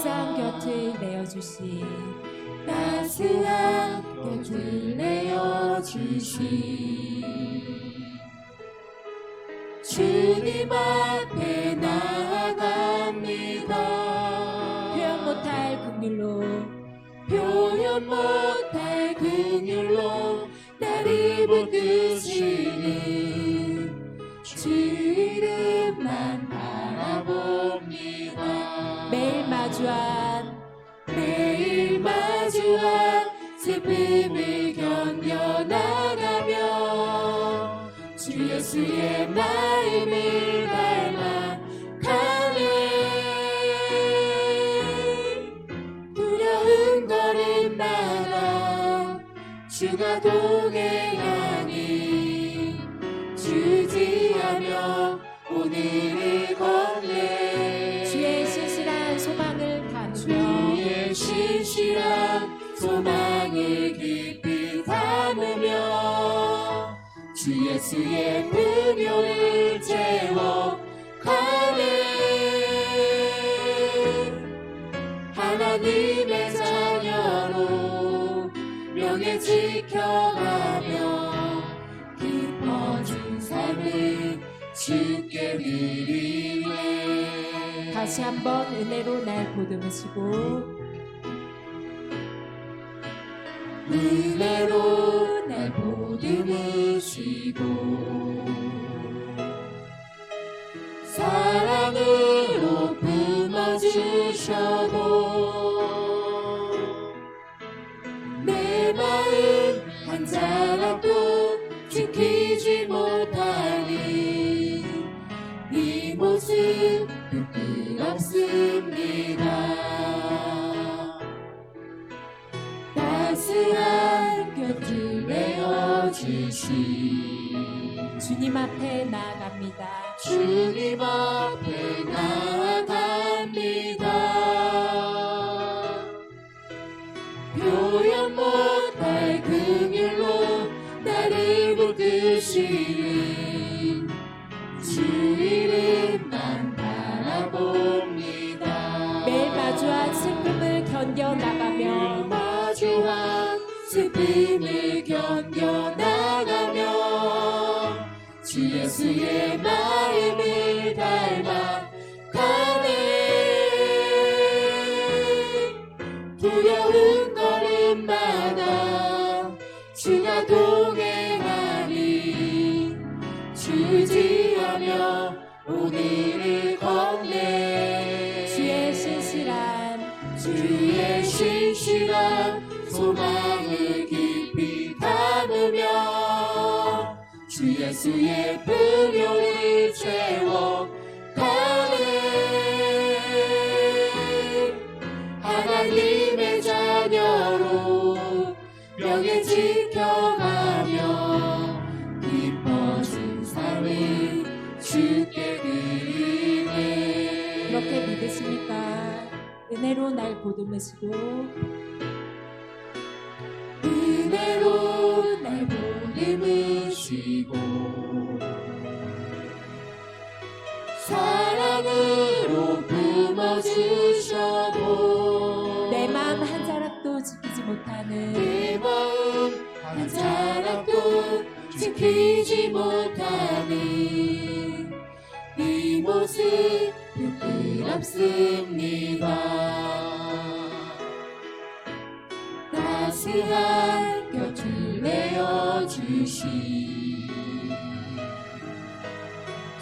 따스한 곁을 내어주시 따스한 곁을 내어주시 주님 앞에 나아갑니다. 표현 못할 긍휼로 표현 못할 긍휼로 나를 붙드시는 주 이름만 바라봅니다. 매일 마주한 슬픔을 견뎌나가며 주 예수의 마음을 닮아 가네. 두려운 걸음마다 주가 동행하니 주지하며 오늘을 건네. 주의 신실한 소망을 담으며 주의 신실한 소망을 깊이 담으며 주 예수의 분요를 채워 가네. 하나님의 자녀로 명예 지켜가며 깊어진 삶을 주께 드리네. 다시 한번 은혜로 날 보듬으시고 은혜로 날 보듬으시고 사랑으로 품어주셔도 내 마음 한 자락도 지키지 못하니 이 모습 부끄럽습니다. 따스한 곁을 내어주시 주님 앞에 나아갑니다. 주님 앞에 나아갑니다. 표현 못할 긍휼로 나를 붙드시는 주 이름만 바라봅니다. 매일 마주한 슬픔을 견뎌나가며 마주한 슬픔을 견뎌나가며 주 예수의 마음을 닮아 가네. 두려운 걸음마다 주가 동행하니 주지하며 오늘을 건네. 주의 신실한 소망을 깊이 담으며 주 예수의 분요를 채워 가네. 하나님의 자녀로 명예 지켜가며 깊어진 삶을 주께 드리네. 그렇게 믿으십니까? 은혜로 날 보듬으시고 은혜로 날 보듬으시고 사랑으로 품어주셔도 내 마음 한 자락도 지키지 못하는 내 마음 한 자락도 지키지 못하는 이 모습 부끄럽습니다. 따스한 곁을 내어주시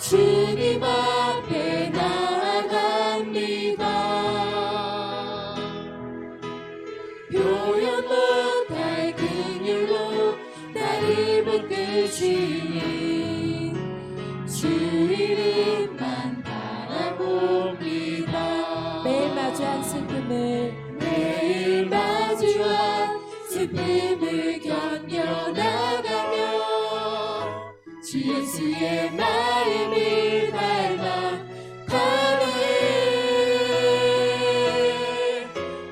주님 앞에 나아갑니다. 표현 못할 긍휼로 나를 붙드시는 주 이름만 바라봅니다. 매일 마주한 슬픔을 슬픔을 견뎌나가며 주 예수의 마음을 닮아 가네.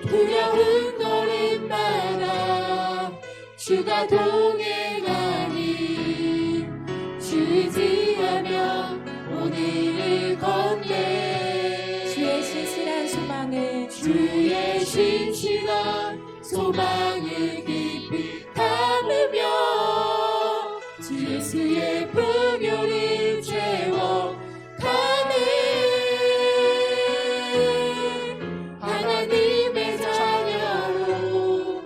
두려운 걸음마다 주가 동행하니 주지하며 오늘을 건네. 주의 신실한 소망을 주의 신실한 소망을 깊이 담으며 주 예수의 풍요를 채워가네. 하나님의 자녀로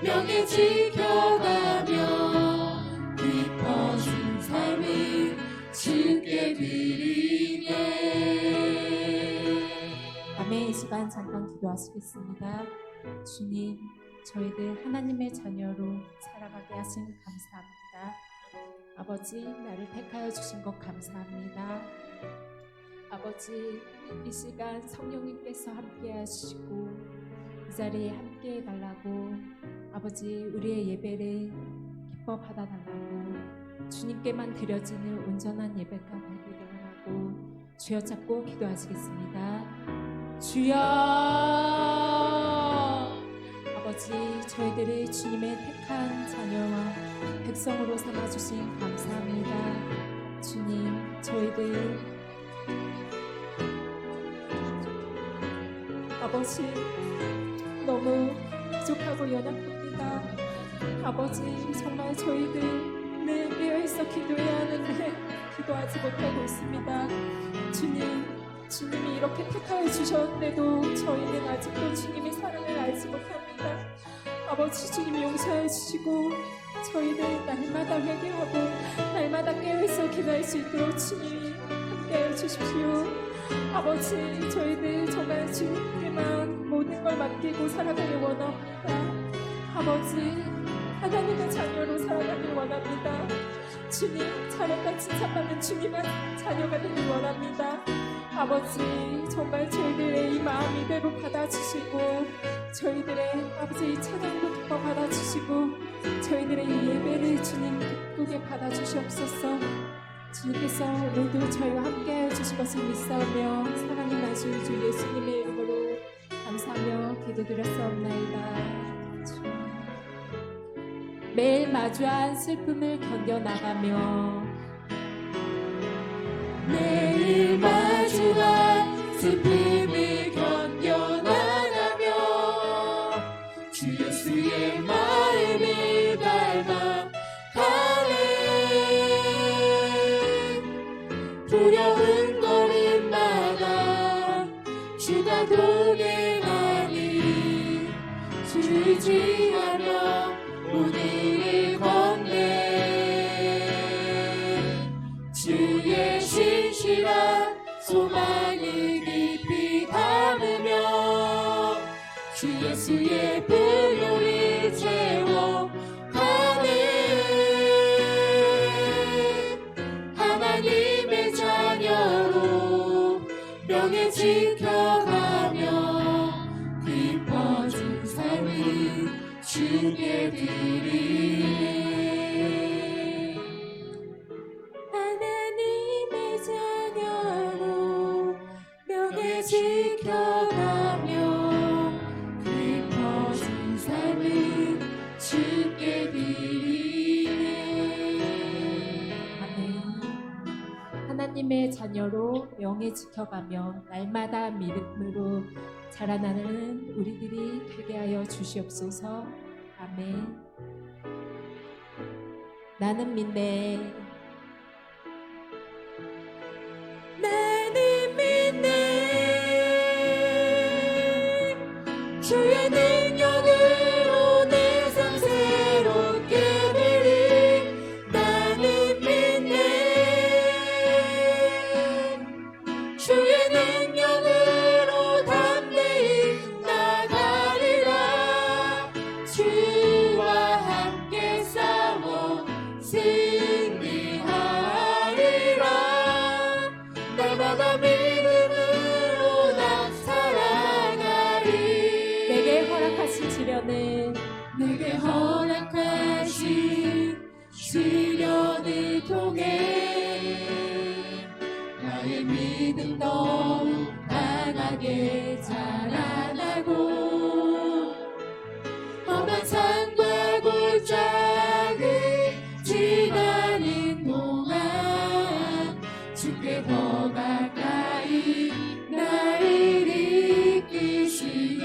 명예 지켜가며 깊어진 삶을 주께 드리네. 아멘. 이 시간 잠깐 기도하시겠습니다. 주님, 저희들 하나님의 자녀로 살아가게 하신 감사합니다. 아버지, 나를 택하여 주신 것 감사합니다. 아버지, 이 시간 성령님께서 함께 하시고 이 자리에 함께 해달라고, 아버지, 우리의 예배를 기뻐 받아달라고, 주님께만 드려지는 온전한 예배가 되게 달라고 주여 잡고 기도하시겠습니다. 주여, 아버지, 저희들이 주님의 택한 자녀와 백성으로 삼아주신 감사합니다. 주님, 저희들 아버지 너무 부족하고 연약합니다. 아버지, 정말 저희들 늘 깨어있어 기도해야 하는데 기도하지 못하고 있습니다. 주님이 이렇게 택하여 주셨는데도 저희는 아직도 주님의 사랑을 알지 못합니다. 아버지, 주님이 용서해 주시고 저희들 날마다 회개하고 날마다 깨어있어 기도할 수 있도록 주님이 함께해 주십시오. 아버지, 저희들 정말 주님께만 모든 걸 맡기고 살아가길 원합니다. 아버지, 하나님의 자녀로 살아가길 원합니다. 주님, 잘했다 칭찬받는 주님의 자녀가 되길 원합니다. 아버지, 정말 저희들의 이 마음 이대로 받아주시고 저희들의 아버지 이 찬양도 기뻐 받아주시고 저희들의 이 예배를 주님 기쁘게 받아주시옵소서. 주님께서 오늘도 저희와 함께 해주신 것을 믿사오며 사랑이 나신 주 예수님의 이름으로 감사하며 기도드렸사옵나이다. 매일 마주한 슬픔을 견뎌나가며 매일 마주한 슬픔을 견뎌나가며 주 예수의 마음을 닮아 가네. 두려운 걸음마다 주가 동행하니 주지하며 오늘을 건네. 주의 신실한 소망을 깊이 담으며 주 예수의 풍요를 채워가네. 하나님의 자녀로 명예 지켜가며 깊어진 삶을 주께 드리네. 하나님의 자녀로 명예 지켜가며 깊어진 삶을 주께 드리네. 아멘. 하나님의 자녀로 명예 지켜가며 날마다 믿음으로 자라나는 우리들이 되게 하여 주시옵소서. 아멘. 나는 믿네. 나는 믿네. 주의 능력으로 내 삶 새롭게 되리. 나는 믿네. 주의 능력으로 담대히 나가리라. 주와 함께 싸워 승리하리라. 날마다 믿음으로 나 살아가리. 내게 허락하신 시련은 내게 허락하신 시련을 통해 나의 믿음 더욱 강하게 자라나고 험한 산과 골짜기 지나는 동안 주께 더 가까이 나를 이끄시네.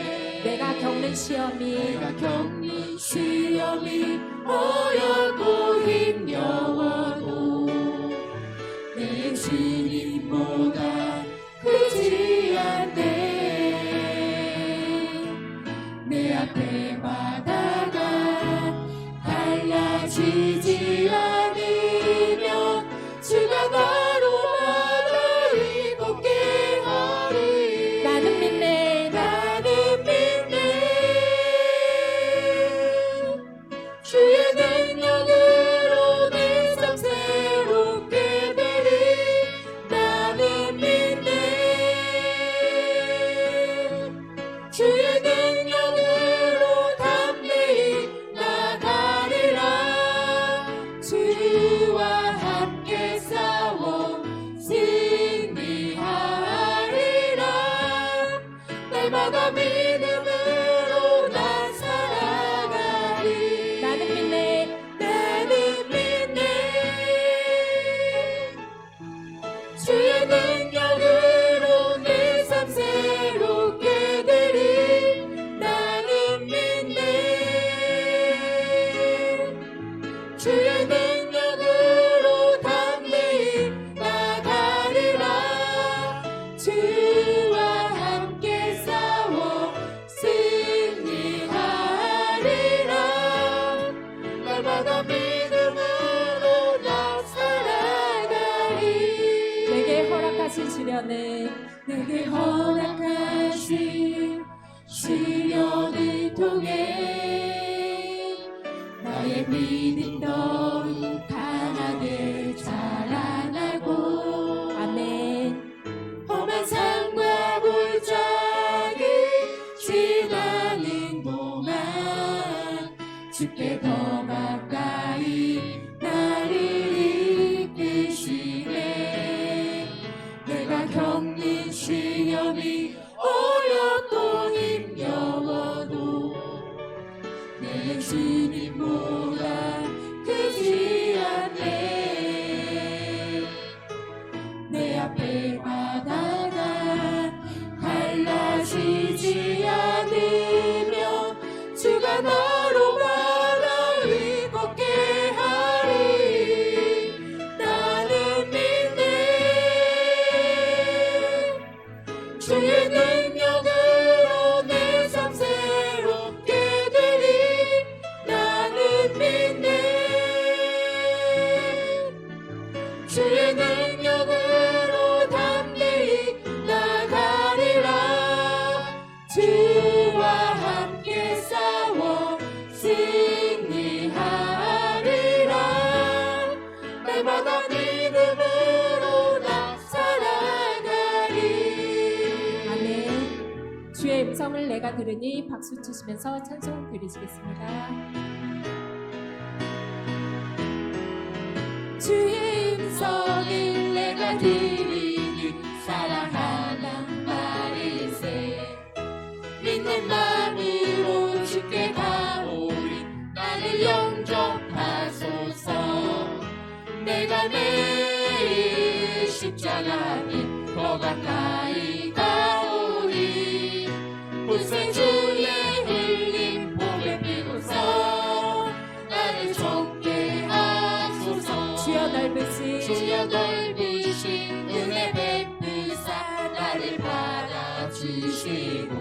겪는 시험이 내가 겪는 시험이 어렵고 힘겨워도 내 주님보다 크지 않네. 내 앞에 바다가 달라지지 않으면 주가 나로 바다를 걷게 하리. 나는 믿네. 나는 믿네. 주의 능력으로 내 삶 새롭게 되리. 나는 믿네. 주의 능력으로 담대히 나가리라. 주와 함께 싸워 승리하리라. 날마다 믿음으로 난 살아가리. 나는 믿네. 나는 믿네. 주의 능력으로 내 삶 새롭게 되리. 나는 믿네. 주의 능력으로 담대히 나가리라. 주와 함께 싸워 승리하리라. 날마다 믿음으로 나 살아가리. 내게 허락하신 시련을 내게 허락하신 시련을 통해 나의 믿음 더욱 강하게 자라나고 아멘. 험한 산과 골짜기 지나는 동안 주께 더 가까이 나를 이끄시네. 내가 겪는 시험이 어렵고 힘겨워도 내 주님보다 크지 않네. 내 앞에 바다가 달라지지 않으면 주가 나로 바다를 걷게 하리. 나는 믿네. 주의 능력으로 내 삶 새롭게 되리. 나는 믿네. 주의 능력으로 담대히 나가리라. 주와 함께 싸워 승리하리라. 날마다 믿음으로 나 살아가리. 아멘. 주의 음성을 내가 들으니 박수 치시면서 찬송 드리시겠습니다. 주의 음성을 내가 들으니 사랑하란 말일세. 믿는 마음으로 주께 가오리. 나를 영접하소서. 내가 매일 십자가에 더 가까이 가오리. 구세주의 흘린 보배 비로소 나를 좁게 하소서. 주여 넓으신 주여 넓으신 은혜 베푸사 나를 받아주시고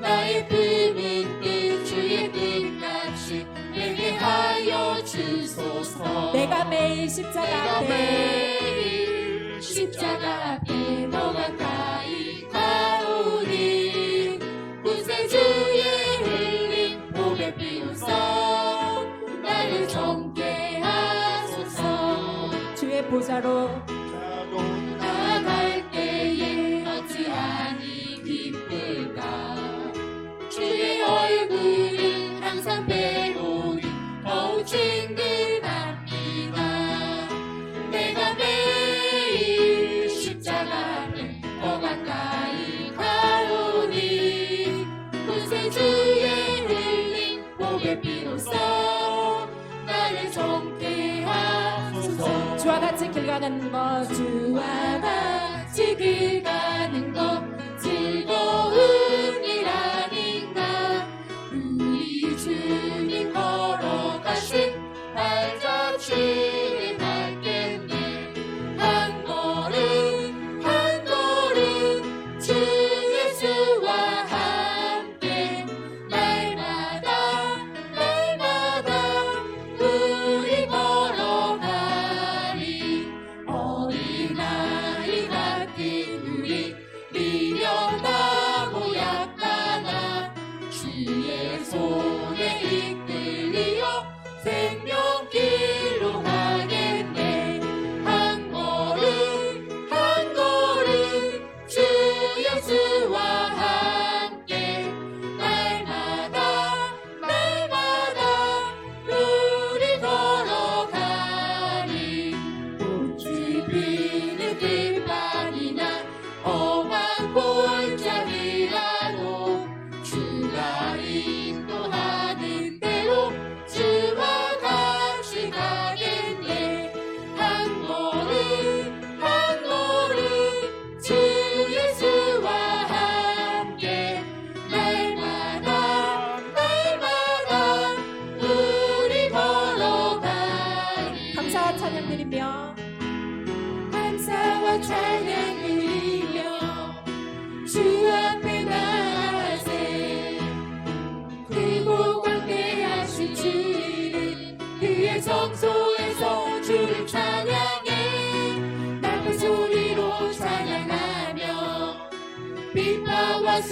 나의 품은 뜻 주의 뜻같이 내게 하여 주소서. 내가 매일 십자가 내가 앞에 매일 십자가 앞에 더 가까이 가오니 구세주의 흘린 보배 비로소 나를 정케 하소서. 주의 보좌로 나갈 때에 어찌하니 기쁠까. 주의 얼굴을 항상 배우니 더욱 친근합니다. 내가 매일 십자가 앞에 더 가까이 가오니 구세주의 흘린 보배 비로소 나를 정케 하소서. 주와 같이 길 가는 것 주와 같이 길 가는 것 즐거운 일 아닌가.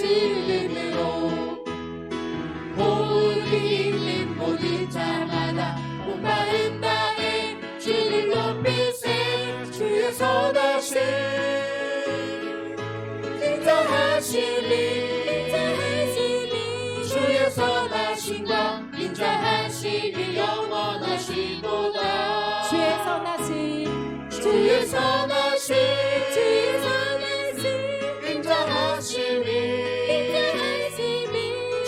쓰름으로 보응이 있는 모든 자마다 온 마음 다해 주를 높이세 주의 선하심 인자하심이 주의 선하심과 인자하심이 영원하시도다 주의 선하심 주의 선하심 인자하심이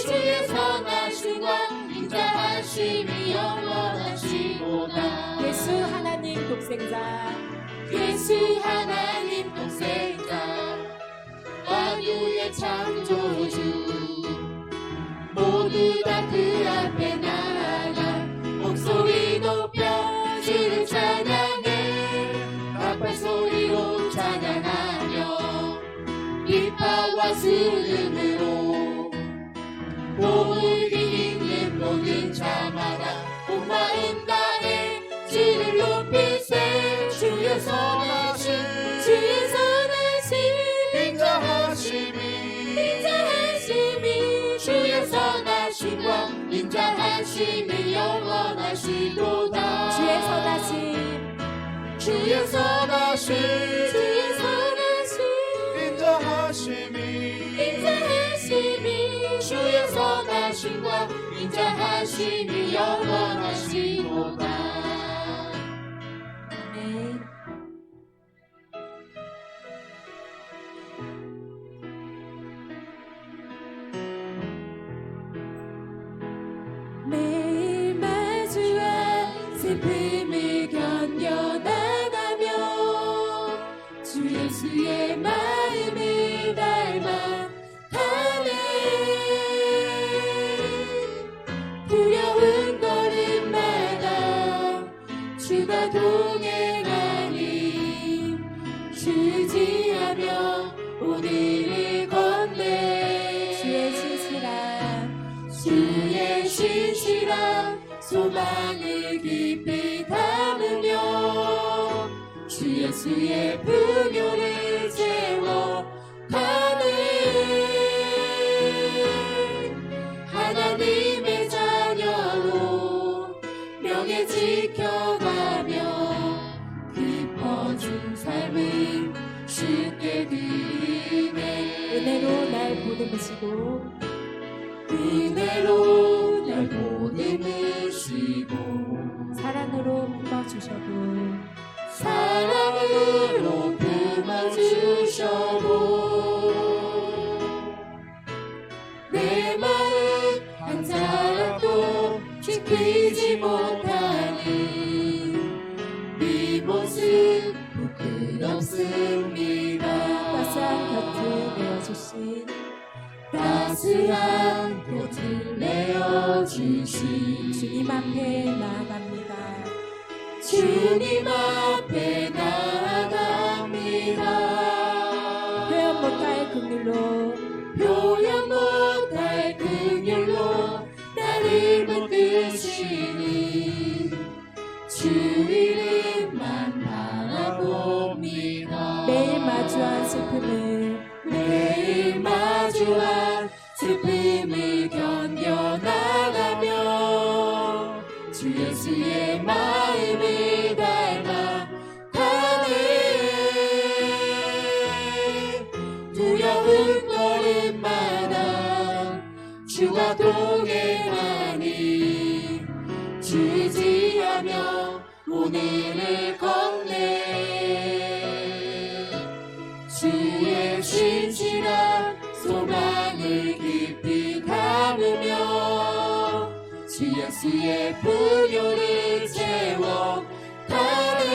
주의 선하심과 인자하심이 영원하시도다 예수 하나님 독생자 예수 하나님 독생자 만유의 창조주 모두 다 그 앞에 나아가 목소리 높여 주를 찬양해 나팔 소리로 찬양하며 비파와 수름으로 보응이 있는 모든 자마다 온 마음 다해 주를 높이세 주의 선하심 인자하심이 주의 선하심과 인자하심이 영원하시도다 주의 선하심 주의 선하심 인자하심이 주의 선하심과 인자하심이 영원하시도다 아멘. 매일 마주한 슬픔을 견뎌나가며 주 예수의 마음을 닮아 가네 두려운 걸음마다 주가 동행하니 주지하며 오늘을 건네 주의 신실한 소망을 깊이 담으며 주 예수의 분요를 채워 가네 하나님의 자녀로 명예 지켜가며 깊어진 삶을 쉽게 드리네 은혜로 날 보듬으시고 은혜로 날 보듬으시고 사랑으로 품어주셔도 사랑으로 품어주셔도 내 마음 한 사람도 지키지 못하는 네 모습 부끄럽습니다 따스한 곁을 내어주신 따스한 곁을 내어주신 주님 앞에 나아갑니다. 주님 앞에 나아갑니다 표현 못할 긍휼로 표현 못할 긍휼로 나를 붙드시는 주 이름만 바라봅니다 매일 마주한 슬픔을 매일 마주한 슬픔을 견뎌나가며 주 예수의 마음을 닮아 가네 두려운 걸음마다 주가 동행하니 주지하며 오늘을 건네 주의 신실한 소망을 깊이 담으며 주 예수의 분요를 채워 가네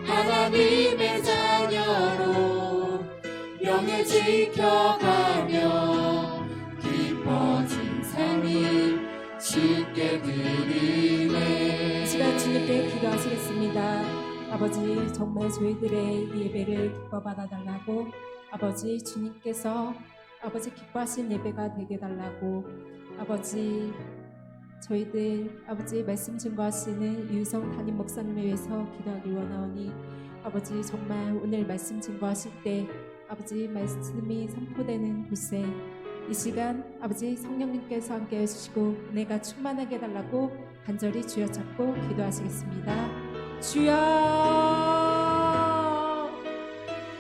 하나님의 자녀로 명예 지켜가며 깊어진 삶을 쉽게 드리네 이 시간 주님께 기도하시겠습니다. 아버지 정말 저희들의 이 예배를 기뻐 받아달라고 아버지 주님께서 아버지 기뻐하신 예배가 되게 달라고 아버지 저희들 아버지 말씀 증거하시는 유성 담임 목사님을 위해서 기도하기 원하오니 아버지 정말 오늘 말씀 증거하실 때 아버지 말씀이 선포되는 곳에 이 시간 아버지 성령님께서 함께 해주시고 은혜가 충만하게 해달라고 간절히 주여 찾고 기도하시겠습니다. 주여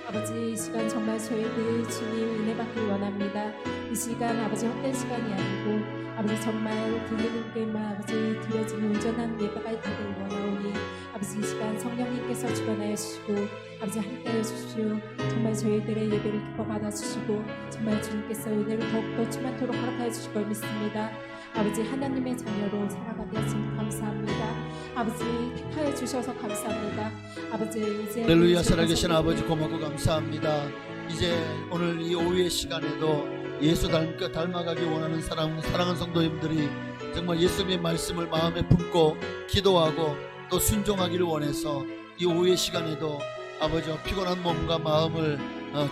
아버지 이 시간 정말 저희들 주님 은혜 받길 원합니다. 이 시간 아버지 헛된 시간이 아니고 아버지 정말 들리는 길만 아버지 드려지는 온전한 예배가 되길 원하오니 아버지 이 시간 성령님께서 주관하여 주시고 아버지 함께해 주시오. 정말 저희들의 예배를 기뻐 받아주시고 정말 주님께서 은혜를 더욱더 충만토록 허락하여 주실 걸 믿습니다. 아버지 하나님의 자녀로 살아가 되었으면 감사합니다. 아버지 택하여 주셔서 감사합니다. 아버지 이제 할렐루야. 살아계신 아버지 고맙고 감사합니다. 이제 오늘 이 오후의 시간에도 예수 닮아가기 원하는 사랑하는 성도님들이 정말 예수님의 말씀을 마음에 품고 기도하고 또 순종하기를 원해서 이 오후의 시간에도 아버지 피곤한 몸과 마음을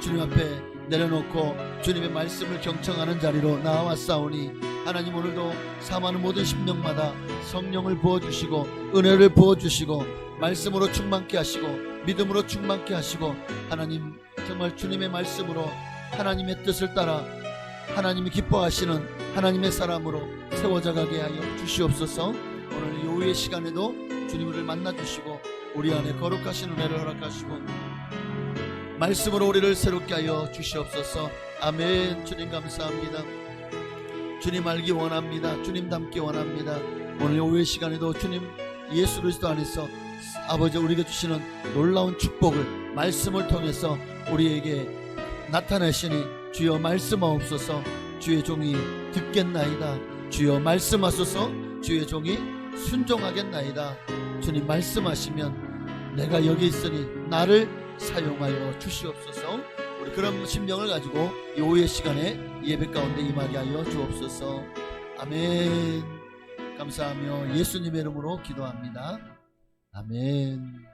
주님 앞에 내려놓고 주님의 말씀을 경청하는 자리로 나와싸우니 하나님 오늘도 사모하는 모든 심령마다 성령을 부어주시고 은혜를 부어주시고 말씀으로 충만케 하시고 믿음으로 충만케 하시고 하나님 정말 주님의 말씀으로 하나님의 뜻을 따라 하나님이 기뻐하시는 하나님의 사람으로 세워져 가게 하여 주시옵소서. 오늘 이 오후의 시간에도 주님을 만나주시고 우리 안에 거룩하신 은혜를 허락하시고 말씀으로 우리를 새롭게 하여 주시옵소서. 아멘. 주님 감사합니다. 주님 알기 원합니다. 주님 닮기 원합니다. 오늘 오후의 시간에도 주님 예수 그리스도 안에서 아버지 우리에게 주시는 놀라운 축복을 말씀을 통해서 우리에게 나타내시니 주여 말씀하옵소서. 주의 종이 듣겠나이다. 주여 말씀하소서. 주의 종이 순종하겠나이다. 주님 말씀하시면 내가 여기 있으니 나를 사용하여 주시옵소서. 우리 그런 심령을 가지고 이 오후의 시간에 예배 가운데 임하게 하여 주옵소서. 아멘. 감사하며 예수님의 이름으로 기도합니다. 아멘.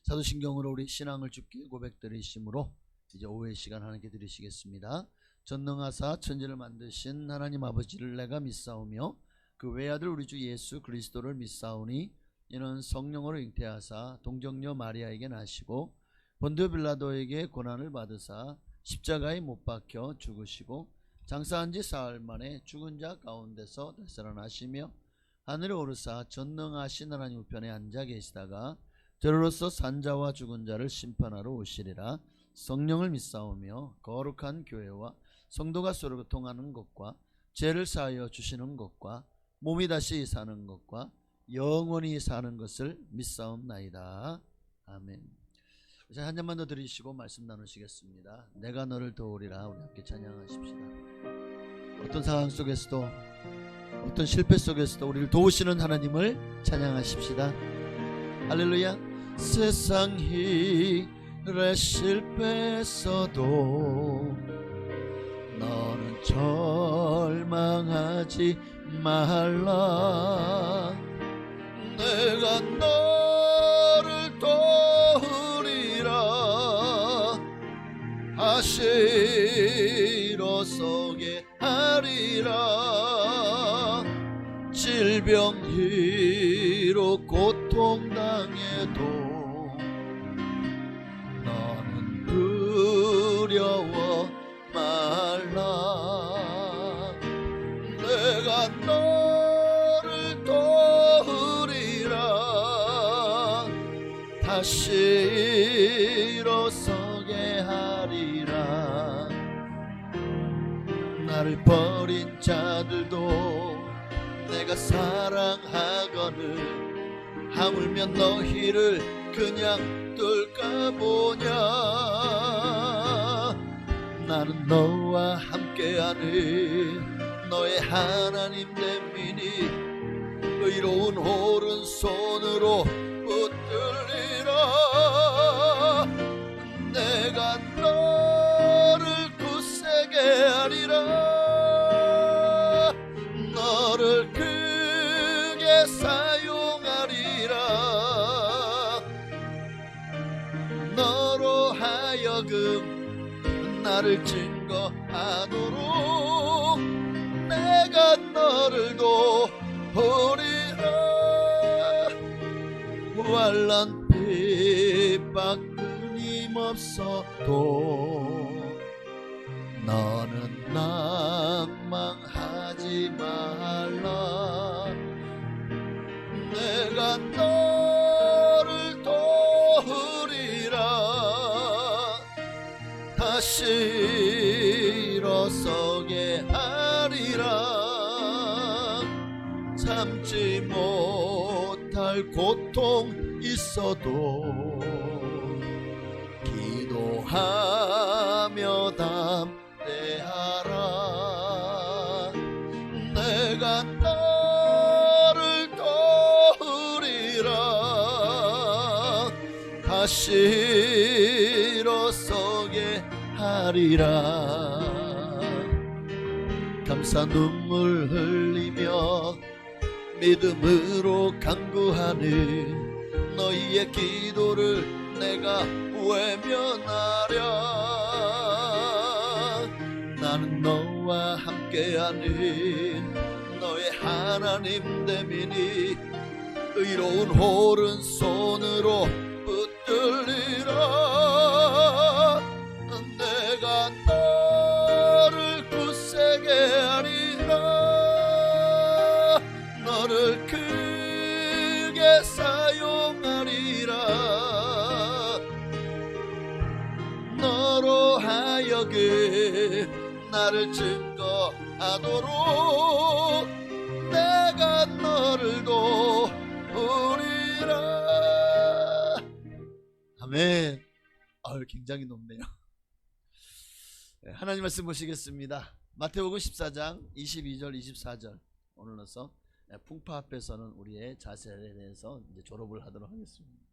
사도신경으로 우리 신앙을 주께 고백드리심으로 이제 오후의 시간 하나님께 드리시겠습니다. 전능하사 천지를 만드신 하나님 아버지를 내가 믿사오며 그 외아들 우리 주 예수 그리스도를 믿사오니 이는 성령으로 잉태하사 동정녀 마리아에게 나시고 본디오 빌라도에게 고난을 받으사 십자가에 못 박혀 죽으시고 장사한 지 사흘 만에 죽은 자 가운데서 되살아나시며 하늘에 오르사 전능하신 하나님 우편에 앉아 계시다가 저로서 산자와 죽은 자를 심판하러 오시리라. 성령을 믿사오며 거룩한 교회와 성도가 서로 교통하는 것과 죄를 사하여 주시는 것과 몸이 다시 사는 것과 영원히 사는 것을 믿사옵나이다. 아멘. 자, 한 잔만 더 드리시고 말씀 나누시겠습니다. 내가 너를 도우리라. 우리 함께 찬양하십시다. 어떤 상황 속에서도 어떤 실패 속에서도 우리를 도우시는 하나님을 찬양하십시다. 할렐루야. 세상 일에 실패했어도 너는 절망하지 말라. 내가 너를 도우리라. 다시 일어서게 하리라. 질병으로 고통당해도 너는 두려워 말라. 내가 너를 도우리라. 다시 일어서게 하리라. 나를 버린 자들도 내가 사랑하거늘 하물며 너희를 그냥 둘까 보냐. 나는 너와 함께하는 너의 하나님 됨이니 의로운 오른손으로 붙들리라. 내가 너를 굳세게 하리라. 너를 크게 사용하리라. 너로 하여금 나를 증거하도록 내가 너를 도우리라. 환난 핍박 끊임없어도 너는 낭망하지 말라. 내가 너를 도우리라. 다시 일어서게 하리라. 참지 못할 고통 있어도 기도하며 담대하라. 내가 너를 도우리라. 다시 일어서게 하리라. 감사 눈물 흘리며 믿음으로 간구하는 너희의 기도를 내가 외면하랴. 나는 너와 함께하는 너의 하나님 됨이니 의로운 오른손으로 붙들리라. 내가 너를 굳세게 하리라. 너를 크게 사용하리라. 너로 하여금 나를 증거하도록 내가 너를 도우리라. 아멘. 굉장히 높네요. 하나님 말씀 보시겠습니다. 마태복음 14장 22절 24절. 오늘로서 풍파 앞에서는 우리의 자세에 대해서 이제 졸업을 하도록 하겠습니다.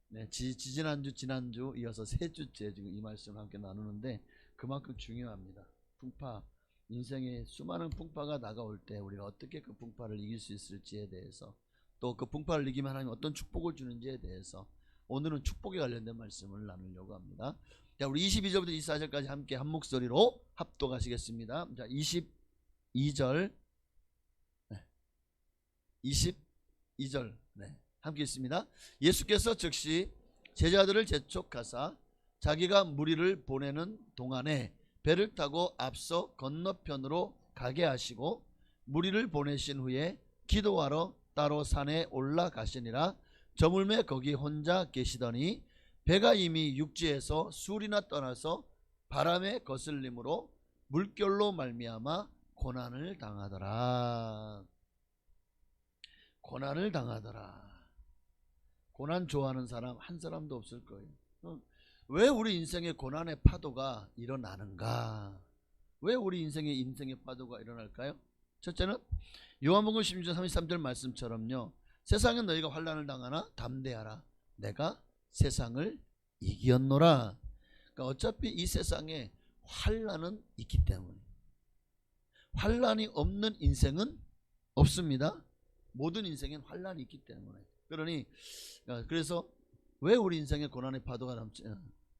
네, 지난주 이어서 세 주째 지금 이 말씀을 함께 나누는데 그만큼 중요합니다. 풍파, 인생에 수많은 풍파가 다가올 때 우리가 어떻게 그 풍파를 이길 수 있을지에 대해서, 또 그 풍파를 이기면 하나님 어떤 축복을 주는지에 대해서 오늘은 축복에 관련된 말씀을 나누려고 합니다. 자, 우리 22절부터 24절까지 함께 한 목소리로 합독하시겠습니다. 자, 22절, 22절, 함께 있습니다. 예수께서 즉시 제자들을 재촉하사 자기가 무리를 보내는 동안에 배를 타고 앞서 건너편으로 가게 하시고 무리를 보내신 후에 기도하러 따로 산에 올라가시니라. 저물매 거기 혼자 계시더니 배가 이미 육지에서 술이나 떠나서 바람에 거슬림으로 물결로 말미암아 고난을 당하더라. 고난을 당하더라. 고난 좋아하는 사람 한 사람도 없을 거예요. 왜 우리 인생의 고난의 파도가 일어나는가? 왜 우리 인생의 파도가 일어날까요? 첫째는 요한복음 16장 33절 말씀처럼요, 세상에 너희가 환난을 당하나 담대하라. 내가 세상을 이기었노라. 그러니까 어차피 이 세상에 환난은 있기 때문에, 환난이 없는 인생은 없습니다. 모든 인생엔 환난이 있기 때문에. 그래서 왜 우리 인생에 고난의 파도가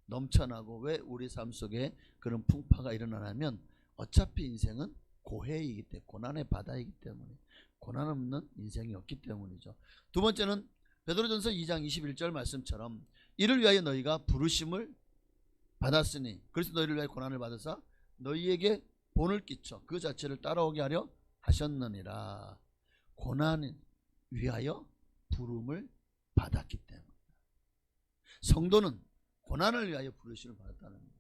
넘쳐나고 왜 우리 삶 속에 그런 풍파가 일어나냐면 어차피 인생은 고해이기 때문에, 고난의 바다이기 때문에, 고난 없는 인생이 없기 때문이죠. 두 번째는 베드로전서 2장 21절 말씀처럼 이를 위하여 너희가 부르심을 받았으니 그래서 너희를 위하여 고난을 받으사 너희에게 본을 끼쳐 그 자체를 따라오게 하려 하셨느니라. 고난을 위하여 부름을 받았기 때문에 성도는 고난을 위하여 부르심을 받았다는 거예요.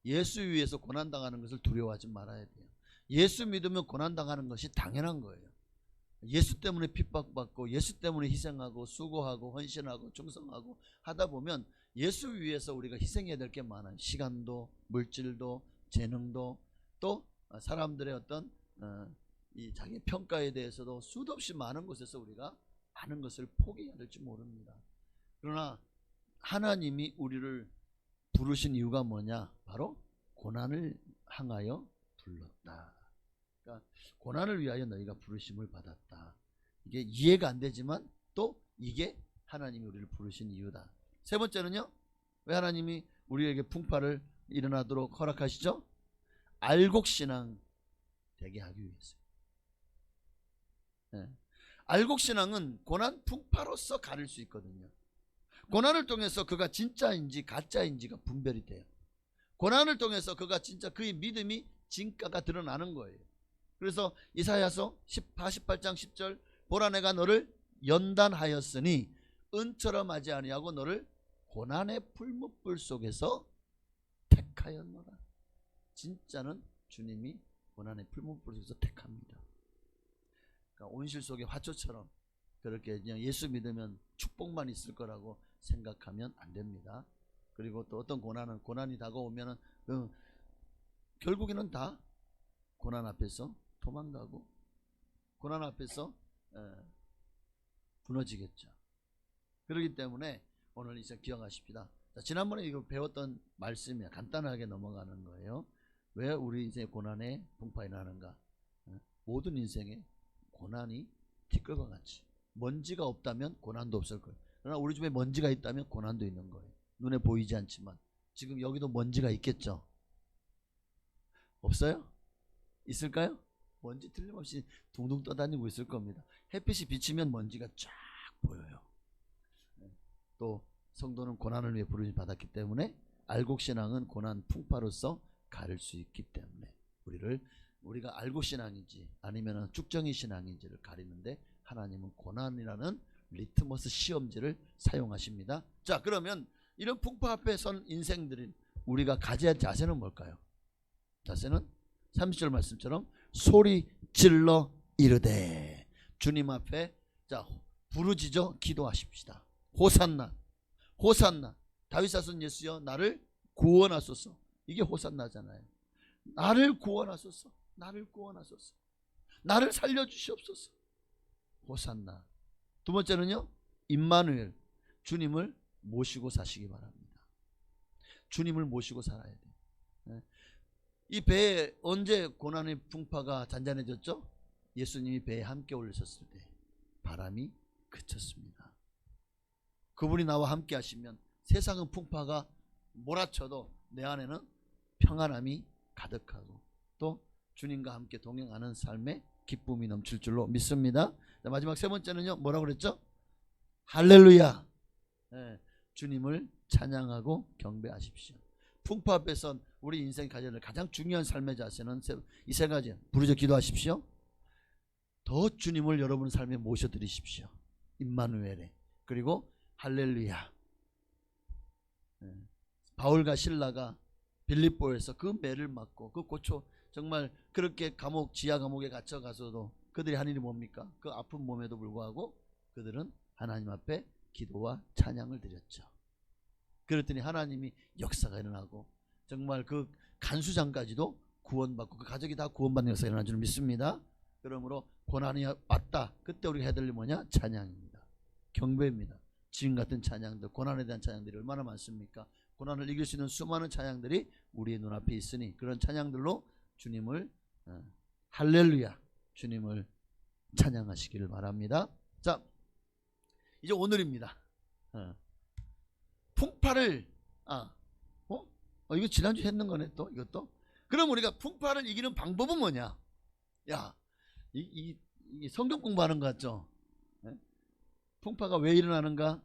예수 위해서 고난당하는 것을 두려워하지 말아야 돼요. 예수 믿으면 고난당하는 것이 당연한 거예요. 예수 때문에 핍박받고 예수 때문에 희생하고 수고하고 헌신하고 충성하고 하다 보면 예수 위해서 우리가 희생해야 될 게 많아요. 시간도, 물질도, 재능도, 또 사람들의 어떤 이 자기 평가에 대해서도 수도 없이 많은 곳에서 우리가 많은 것을 포기해야 될지 모릅니다. 그러나 하나님이 우리를 부르신 이유가 뭐냐? 바로 고난을 향하여 불렀다. 그러니까 고난을 위하여 너희가 부르심을 받았다. 이게 이해가 안 되지만 또 이게 하나님이 우리를 부르신 이유다. 세 번째는요, 왜 하나님이 우리에게 풍파를 일어나도록 허락하시죠? 알곡신앙 되게 하기 위해서요. 알곡신앙은 고난 풍파로서 가릴 수 있거든요. 고난을 통해서 그가 진짜인지 가짜인지가 분별이 돼요. 고난을 통해서 그가 진짜 그의 믿음이 진가가 드러나는 거예요. 그래서 이사야서 48장 10절 보라 내가 너를 연단하였으니 은처럼 하지 아니하고 너를 고난의 풀무불 속에서 택하였노라. 진짜는 주님이 고난의 풀무불 속에서 택합니다. 그러니까 온실 속의 화초처럼 그렇게 그냥 예수 믿으면 축복만 있을 거라고 생각하면 안 됩니다. 그리고 또 어떤 고난이 다가오면은 결국에는 다 고난 앞에서 도망가고 고난 앞에서 무너지겠죠. 그렇기 때문에 오늘 이제 기억하십시다. 자, 지난번에 이거 배웠던 말씀이야. 간단하게 넘어가는 거예요. 왜 우리 인생에 고난의 풍파가 나는가? 모든 인생에 고난이 티끌과 같이 먼지가 없다면 고난도 없을 거예요. 그러나 우리 집에 먼지가 있다면 고난도 있는 거예요. 눈에 보이지 않지만 지금 여기도 먼지가 있겠죠? 없어요? 있을까요? 먼지 틀림없이 둥둥 떠다니고 있을 겁니다. 햇빛이 비치면 먼지가 쫙 보여요. 또 성도는 고난을 위해 부르심 받았기 때문에 알곡신앙은 고난 풍파로서 가를 수 있기 때문에 우리가 알곡신앙인지 아니면 쭉정이 신앙인지를 가리는데 하나님은 고난이라는 리트머스 시험지를 사용하십니다. 자, 그러면 이런 풍파 앞에 선 인생들인 우리가 가져야 할 자세는 뭘까요? 자세는 30절 말씀처럼 소리 질러 이르되 주님 앞에 자 부르짖어 기도하십시다. 호산나 호산나 다윗 자손 예수여 나를 구원하소서. 이게 호산나잖아요. 나를 구원하소서. 나를 구원하소서. 나를 살려주시옵소서. 호산나. 두 번째는요 임마누엘 주님을 모시고 사시기 바랍니다. 주님을 모시고 살아야 돼요. 이 배에 언제 고난의 풍파가 잔잔해졌죠? 예수님이 배에 함께 올리셨을 때 바람이 그쳤습니다. 그분이 나와 함께 하시면 세상은 풍파가 몰아쳐도 내 안에는 평안함이 가득하고 또 주님과 함께 동행하는 삶의 기쁨이 넘칠 줄로 믿습니다. 자, 마지막 세 번째는요 뭐라고 그랬죠? 할렐루야. 주님을 찬양하고 경배하십시오. 풍파 앞에선 우리 인생이 가져야 될 가장 중요한 삶의 자세는 이 세 가지. 부르짖어 기도하십시오. 더 주님을 여러분 삶에 모셔드리십시오. 임마누엘에. 그리고 할렐루야. 바울과 실라가 빌립보에서 그 매를 맞고 그 고초 정말 그렇게 지하 감옥에 갇혀가서도 그들이 한 일이 뭡니까? 그 아픈 몸에도 불구하고 그들은 하나님 앞에 기도와 찬양을 드렸죠. 그랬더니 하나님이 역사가 일어나고 정말 그 간수장까지도 구원받고 그 가족이 다 구원받는 역사가 일어난 줄 믿습니다. 그러므로 고난이 왔다. 그때 우리가 해야 될 일이 뭐냐? 찬양입니다. 경배입니다. 지금 같은 찬양들, 고난에 대한 찬양들이 얼마나 많습니까? 고난을 이길 수 있는 수많은 찬양들이 우리의 눈앞에 있으니 그런 찬양들로 주님을 할렐루야 주님을 찬양하시기를 바랍니다. 자, 이제 오늘입니다. 풍파를 이거 지난주 했는 거네 또 이것도. 그럼 우리가 풍파를 이기는 방법은 뭐냐? 야, 이 성경 공부하는 거 같죠? 풍파가 왜 일어나는가?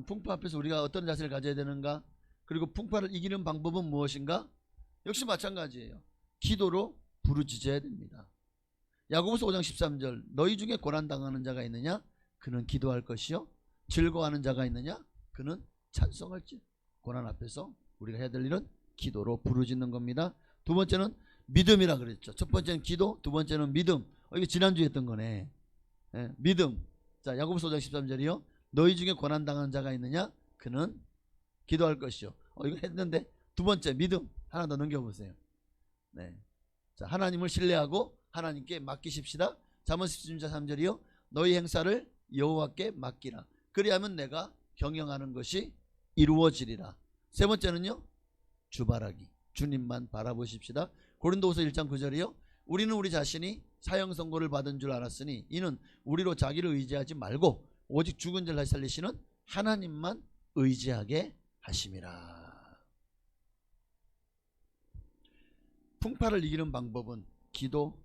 풍파 앞에서 우리가 어떤 자세를 가져야 되는가? 그리고 풍파를 이기는 방법은 무엇인가? 역시 마찬가지예요. 기도로 부르짖어야 됩니다. 야고보서 5장 13절 너희 중에 고난당하는 자가 있느냐? 그는 기도할 것이요. 즐거워하는 자가 있느냐? 그는 찬송할지. 고난 앞에서 우리가 해야 될 일은 기도로 부르짖는 겁니다. 두 번째는 믿음이라 그랬죠. 첫 번째는 기도, 두 번째는 믿음. 이게 지난주에 했던 거네. 믿음. 자, 야고보서 5장 13절이요. 너희 중에 고난당하는 자가 있느냐? 그는 기도할 것이요. 이거 했는데 두 번째 믿음. 하나 더 넘겨보세요. 네. 자, 하나님을 신뢰하고 하나님께 맡기십시다. 잠언 17장 3절이요. 너희 행사를 여호와께 맡기라. 그리하면 내가 경영하는 것이 이루어지리라. 세 번째는요. 주바라기. 주님만 바라보십시다. 고린도후서 1장 9절이요. 우리는 우리 자신이 사형 선고를 받은 줄 알았으니 이는 우리로 자기를 의지하지 말고 오직 죽은 자를 다시 살리시는 하나님만 의지하게 하심이라. 풍파를 이기는 방법은 기도,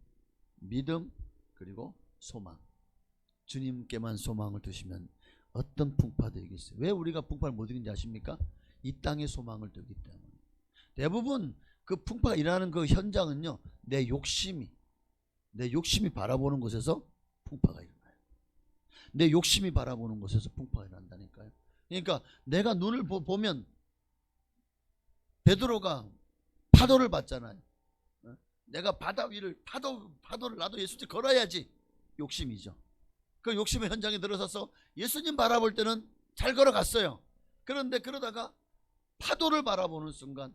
믿음, 그리고 소망. 주님께만 소망을 두시면 어떤 풍파도 이기겠어요. 왜 우리가 풍파를 못 이긴지 아십니까? 이 땅에 소망을 두기 때문에. 대부분 그 풍파가 일어나는 그 현장은요, 내 욕심이 바라보는 곳에서 풍파가 일어나요. 내 욕심이 바라보는 곳에서 풍파가 일어난다니까요. 그러니까 내가 눈을 보면 베드로가 파도를 봤잖아요. 내가 바다 위를 파도를 나도 예수님 걸어야지. 욕심이죠. 그 욕심의 현장에 들어서서 예수님 바라볼 때는 잘 걸어갔어요. 그런데 그러다가 파도를 바라보는 순간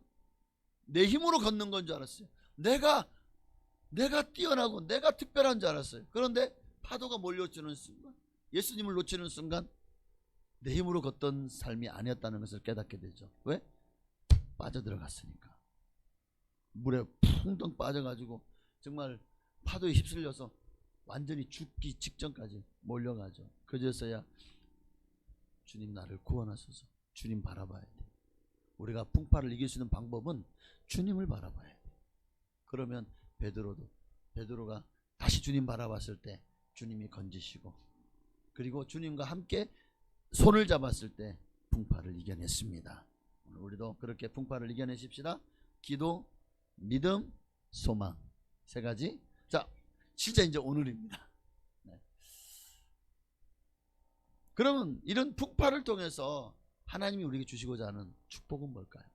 내 힘으로 걷는 건 줄 알았어요. 내가 뛰어나고 내가 특별한 줄 알았어요. 그런데 파도가 몰려주는 순간, 예수님을 놓치는 순간 내 힘으로 걷던 삶이 아니었다는 것을 깨닫게 되죠. 왜? 빠져들어갔으니까. 물에 풍덩 빠져가지고 정말 파도에 휩쓸려서 완전히 죽기 직전까지 몰려가죠. 그제서야 주님 나를 구원하소서, 주님 바라봐야 돼. 우리가 풍파를 이길 수 있는 방법은 주님을 바라봐야 돼. 그러면 베드로가 다시 주님 바라봤을 때 주님이 건지시고, 그리고 주님과 함께 손을 잡았을 때 풍파를 이겨냈습니다. 오늘 우리도 그렇게 풍파를 이겨내십시다. 기도, 믿음, 소망, 세 가지. 자, 진짜 이제 오늘입니다. 네. 그러면 이런 풍파를 통해서 하나님이 우리에게 주시고자 하는 축복은 뭘까요?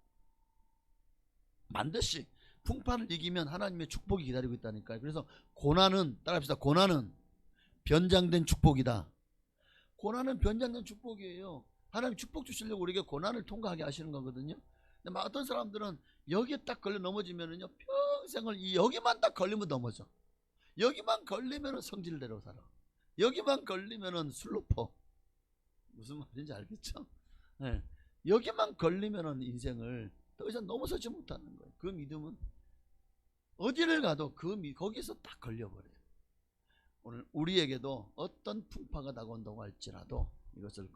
반드시 풍파를 이기면 하나님의 축복이 기다리고 있다니까요. 그래서 고난은, 따라합시다. 고난은 변장된 축복이다. 고난은 변장된 축복이에요. 하나님 축복 주시려고 우리에게 고난을 통과하게 하시는 거거든요. 근데 막 어떤 사람들은 여기에 딱 걸려 넘어지면은요, 평생을 여기만 딱 걸리면 넘어져. 여기만 걸리면은 성질대로 살아. 여기만 걸리면은 술로 퍼. 무슨 말인지 알겠죠? 네. 여기만 걸리면은 인생을 더 이상 넘어서지 못하는 거예요. 그 믿음은 어디를 가도 거기서 딱 걸려버려요. 오늘 우리에게도 어떤 풍파가 다가온다고 할지라도 이것을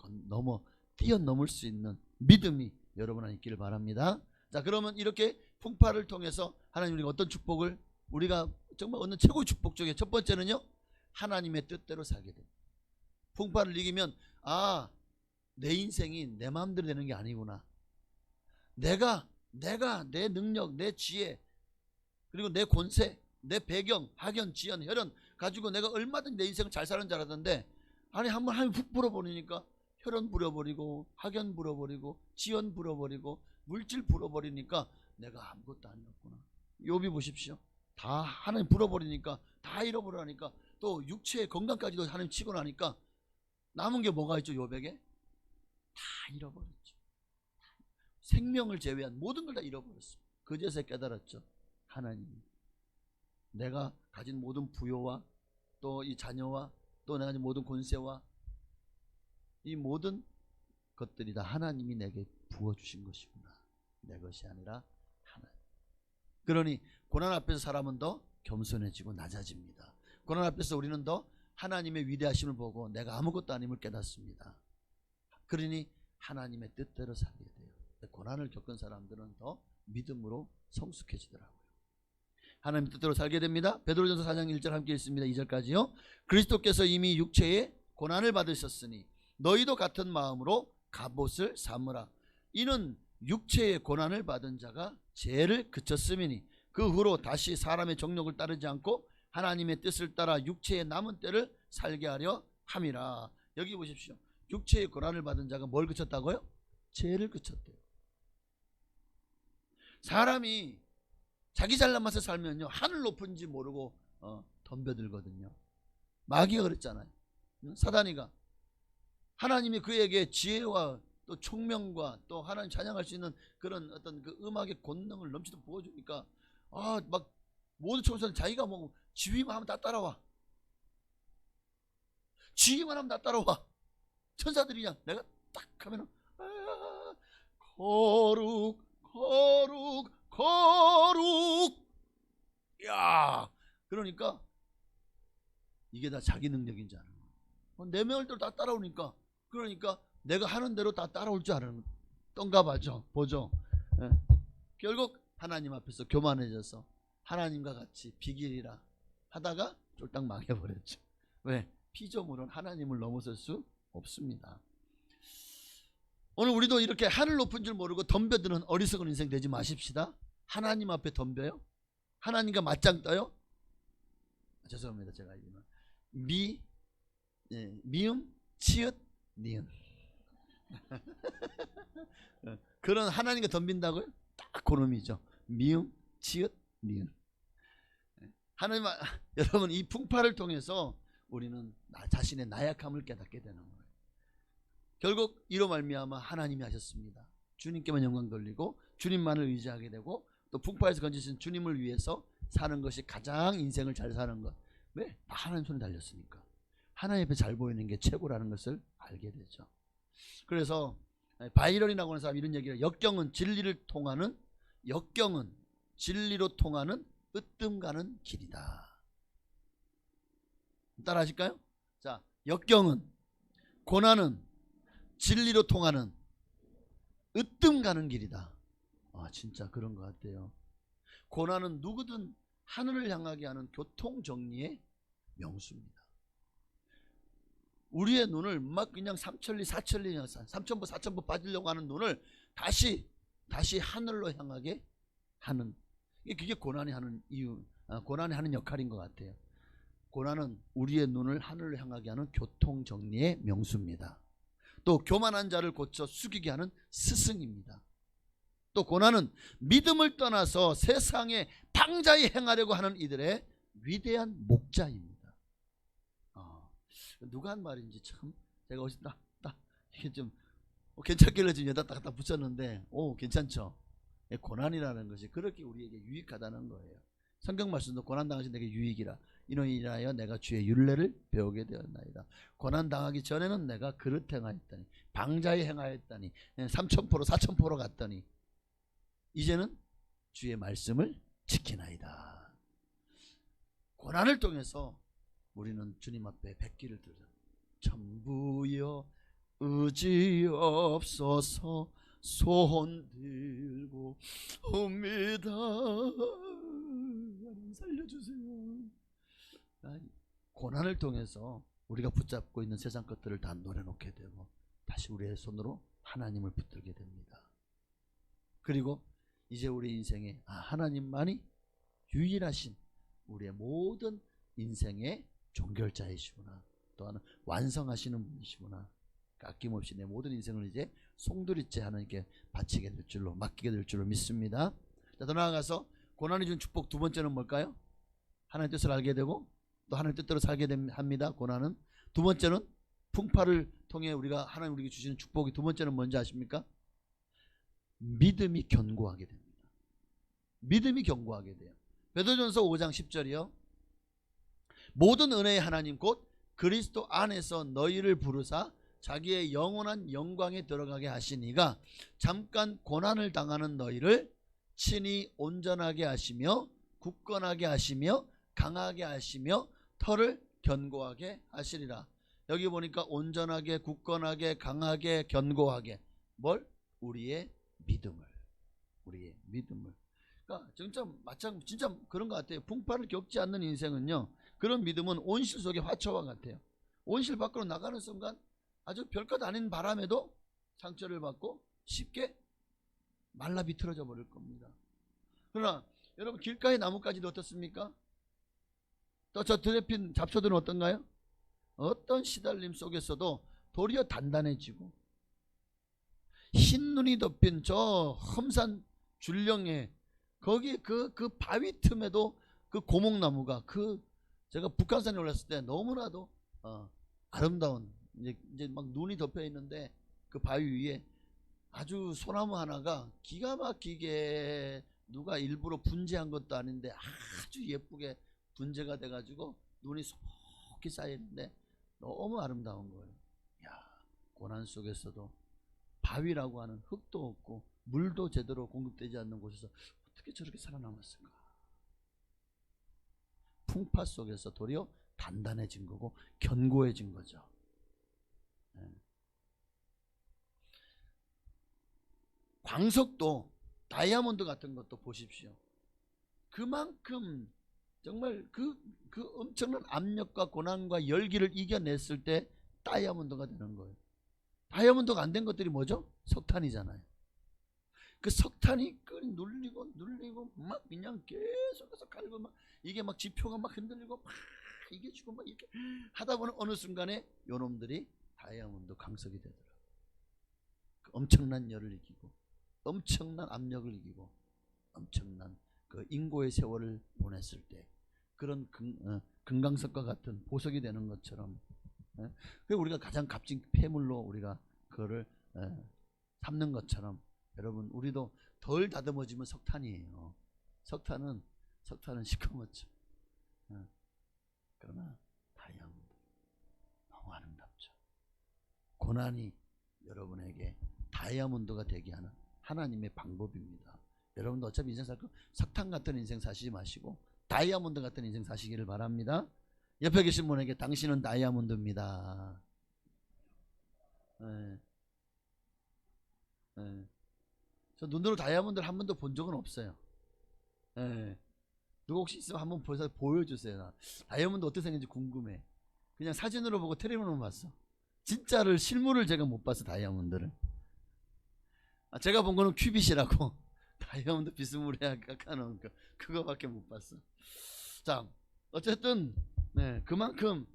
뛰어넘을 수 있는 믿음이 여러분 안에 있기를 바랍니다. 자, 그러면 이렇게 풍파를 통해서 하나님 우리가 어떤 축복을, 우리가 정말 얻는 최고의 축복 중에 첫 번째는요, 하나님의 뜻대로 살게 됩니다. 풍파를 이기면 내 인생이 내 마음대로 되는 게 아니구나. 내가 내 능력, 내 지혜, 그리고 내 권세, 내 배경, 학연, 지연, 혈연 가지고 내가 얼마든지 내 인생을 잘 사는 줄 알았는데, 한번 하나님 훅 불어버리니까 혈연 불어버리고, 학연 불어버리고, 지연 불어버리고, 물질 불어버리니까 내가 아무것도 아니었구나. 욥이 보십시오. 다 하나님 불어버리니까, 다 잃어버리니까, 또 육체의 건강까지도 하나님 치고 나니까 남은 게 뭐가 있죠? 욥에게 다 잃어버렸죠. 생명을 제외한 모든 걸 다 잃어버렸어요. 그제서 깨달았죠. 하나님이 내가 가진 모든 부요와 또 이 자녀와 또 내가 가진 모든 권세와 이 모든 것들이 다 하나님이 내게 부어주신 것이구나. 내 것이 아니라 하나님. 그러니 고난 앞에서 사람은 더 겸손해지고 낮아집니다. 고난 앞에서 우리는 더 하나님의 위대하심을 보고 내가 아무것도 아님을 깨닫습니다. 그러니 하나님의 뜻대로 살게 돼요. 고난을 겪은 사람들은 더 믿음으로 성숙해지더라고요. 하나님의 뜻대로 살게 됩니다. 베드로전서 4장 1절 함께 읽습니다. 2절까지요. 그리스도께서 이미 육체에 고난을 받으셨으니 너희도 같은 마음으로 갑옷을 삼으라. 이는 육체의 고난을 받은 자가 죄를 그쳤음이니 그 후로 다시 사람의 정욕을 따르지 않고 하나님의 뜻을 따라 육체의 남은 때를 살게 하려 함이라. 여기 보십시오. 육체의 고난을 받은 자가 뭘 그쳤다고요? 죄를 그쳤대요. 사람이 자기 잘난 맛에 살면요, 하늘 높은지 모르고 덤벼들거든요. 마귀가 그랬잖아요. 사단이가 하나님이 그에게 지혜와 또 총명과 또 하나님 찬양할 수 있는 그런 어떤 그 음악의 권능을 넘치도록 보여주니까 막 모든 총선은 자기가 뭐 지휘만 하면 다 따라와. 지휘만 하면 다 따라와. 천사들이 그냥 내가 딱 하면은 거룩 거룩 거룩. 야, 그러니까 이게 다 자기 능력인 줄 아는 거야. 내 명을 다 따라오니까, 그러니까 내가 하는 대로 다 따라올 줄 아는 떤가 봐죠. 보죠. 예. 결국 하나님 앞에서 교만해져서 하나님과 같이 비길이라 하다가 쫄딱 망해버렸죠. 왜? 피조물은 하나님을 넘어설 수 없습니다. 오늘 우리도 이렇게 하늘 높은 줄 모르고 덤벼드는 어리석은 인생 되지 마십시다. 하나님 앞에 덤벼요? 하나님과 맞짱 떠요? 죄송합니다. 제가 미음, 치읓, 니은 그런 하나님과 덤빈다고요? 딱 그놈이죠. 미음, 치읓, 니은. 하나님, 여러분, 이 풍파를 통해서 우리는 자신의 나약함을 깨닫게 되는 거예요. 결국 이로 말미암아 하나님이 하셨습니다. 주님께만 영광 돌리고 주님만을 의지하게 되고 또 풍파에서 건지신 주님을 위해서 사는 것이 가장 인생을 잘 사는 것. 왜? 하나님 손에 달렸으니까. 하나님 앞에 잘 보이는 게 최고라는 것을 알게 되죠. 그래서 바이런이라고 하는 사람이 이런 얘기를 해요. 역경은 진리로 통하는 으뜸 가는 길이다. 따라 하실까요? 자, 역경은, 고난은 진리로 통하는 으뜸 가는 길이다. 진짜 그런 것 같아요. 고난은 누구든 하늘을 향하게 하는 교통정리의 명수입니다. 우리의 눈을 막 그냥 삼천리 사천리 삼천보 사천보 빠지려고 하는 눈을 다시 하늘로 향하게 하는, 그게 고난이 하는 고난이 하는 역할인 것 같아요. 고난은 우리의 눈을 하늘로 향하게 하는 교통정리의 명수입니다. 또 교만한 자를 고쳐 숙이게 하는 스승입니다. 또 고난은 믿음을 떠나서 세상에 방자히 행하려고 하는 이들의 위대한 목자입니다. 누가 한 말인지 참 제가 어디서 딱 이게 좀 괜찮길래 지금 여기다 딱 붙였는데 괜찮죠? 고난이라는 것이 그렇게 우리에게 유익하다는 거예요. 성경 말씀도 고난 당하신 내게 유익이라 이로 인하여 내가 주의 율례를 배우게 되었나이다. 고난 당하기 전에는 내가 그릇 행하였더니 방자히 행하였더니 삼천포로 사천포로 갔더니 이제는 주의 말씀을 지키나이다. 고난을 통해서 우리는 주님 앞에 뱉기를 들어 전부여 의지없어서 손 들고 옵니다. 하나님 살려주세요. 고난을 통해서 우리가 붙잡고 있는 세상 것들을 다 놓아놓게 되고 다시 우리의 손으로 하나님을 붙들게 됩니다. 그리고 이제 우리 인생에 하나님만이 유일하신 우리의 모든 인생의 종결자이시구나, 또한 완성하시는 분이시구나, 아낌없이 내 모든 인생을 이제 송두리째 하나님께 바치게 될 줄로, 맡기게 될 줄로 믿습니다. 자, 더 나아가서 고난이 준 축복 두 번째는 뭘까요? 하나님의 뜻을 알게 되고 또 하나님의 뜻대로 살게 합니다. 고난은. 두 번째는 풍파를 통해 우리가 하나님 우리에게 주시는 축복이 두 번째는 뭔지 아십니까? 믿음이 견고하게 됩니다. 믿음이 견고하게 돼요. 베드로전서 5장 10절이요. 모든 은혜의 하나님 곧 그리스도 안에서 너희를 부르사 자기의 영원한 영광에 들어가게 하시니가 잠깐 고난을 당하는 너희를 친히 온전하게 하시며 굳건하게 하시며 강하게 하시며 터를 견고하게 하시리라. 여기 보니까 온전하게, 굳건하게, 강하게, 견고하게, 뭘? 우리의 믿음을. 그러니까 진짜 그런 것 같아요. 풍파를 겪지 않는 인생은요, 그런 믿음은 온실 속의 화초와 같아요. 온실 밖으로 나가는 순간 아주 별것 아닌 바람에도 상처를 받고 쉽게 말라 비틀어져 버릴 겁니다. 그러나 여러분, 길가의 나뭇가지도 어떻습니까? 또 저 드레핀 잡초들은 어떤가요? 어떤 시달림 속에서도 도리어 단단해지고, 흰 눈이 덮인 저 험산 줄령에 거기 그 바위 틈에도 그 고목나무가, 제가 북한산에 올랐을 때 너무나도 아름다운, 이제 막 눈이 덮여 있는데 그 바위 위에 아주 소나무 하나가 기가 막히게 누가 일부러 분재한 것도 아닌데 아주 예쁘게 분재가 돼가지고 눈이 속히 쌓이는데 너무 아름다운 거예요. 고난 속에서도 바위라고 하는 흙도 없고 물도 제대로 공급되지 않는 곳에서 어떻게 저렇게 살아남았을까? 풍파 속에서 도리어 단단해진 거고 견고해진 거죠. 광석도 다이아몬드 같은 것도 보십시오. 그만큼 정말 그 엄청난 압력과 고난과 열기를 이겨냈을 때 다이아몬드가 되는 거예요. 다이아몬드가 안 된 것들이 뭐죠? 석탄이잖아요. 그 석탄이 눌리고 막 그냥 계속해서 갈고 막 이게 막 지표가 막 흔들리고 막 이게 지금 막 이렇게 하다 보면 어느 순간에 요놈들이 다이아몬드 광석이 되더라고요. 그 엄청난 열을 이기고 엄청난 압력을 이기고 엄청난 그 인고의 세월을 보냈을 때 그런 금강석과 같은 보석이 되는 것처럼 우리가 가장 값진 폐물로 우리가 그거를 삼는 것처럼 여러분 우리도 덜 다듬어지면 석탄이에요. 석탄은 시커멓죠. 그러나 다이아몬드 너무 아름답죠. 고난이 여러분에게 다이아몬드가 되게 하는 하나님의 방법입니다. 여러분도 어차피 인생 살 거 석탄 같은 인생 사시지 마시고 다이아몬드 같은 인생 사시기를 바랍니다. 옆에 계신 분에게 당신은 다이아몬드입니다. 저 눈으로 다이아몬드를 한 번도 본 적은 없어요. 누가 혹시 있으면 한번 보여주세요. 다이아몬드 어떻게 생긴지 궁금해. 그냥 사진으로 보고 텔레비전으로 봤어. 진짜를 실물을 제가 못 봤어. 다이아몬드를. 제가 본 거는 큐빗이라고 다이아몬드 비스무리하게 깎아놓은 거 그거밖에 못 봤어. 자 어쨌든 그만큼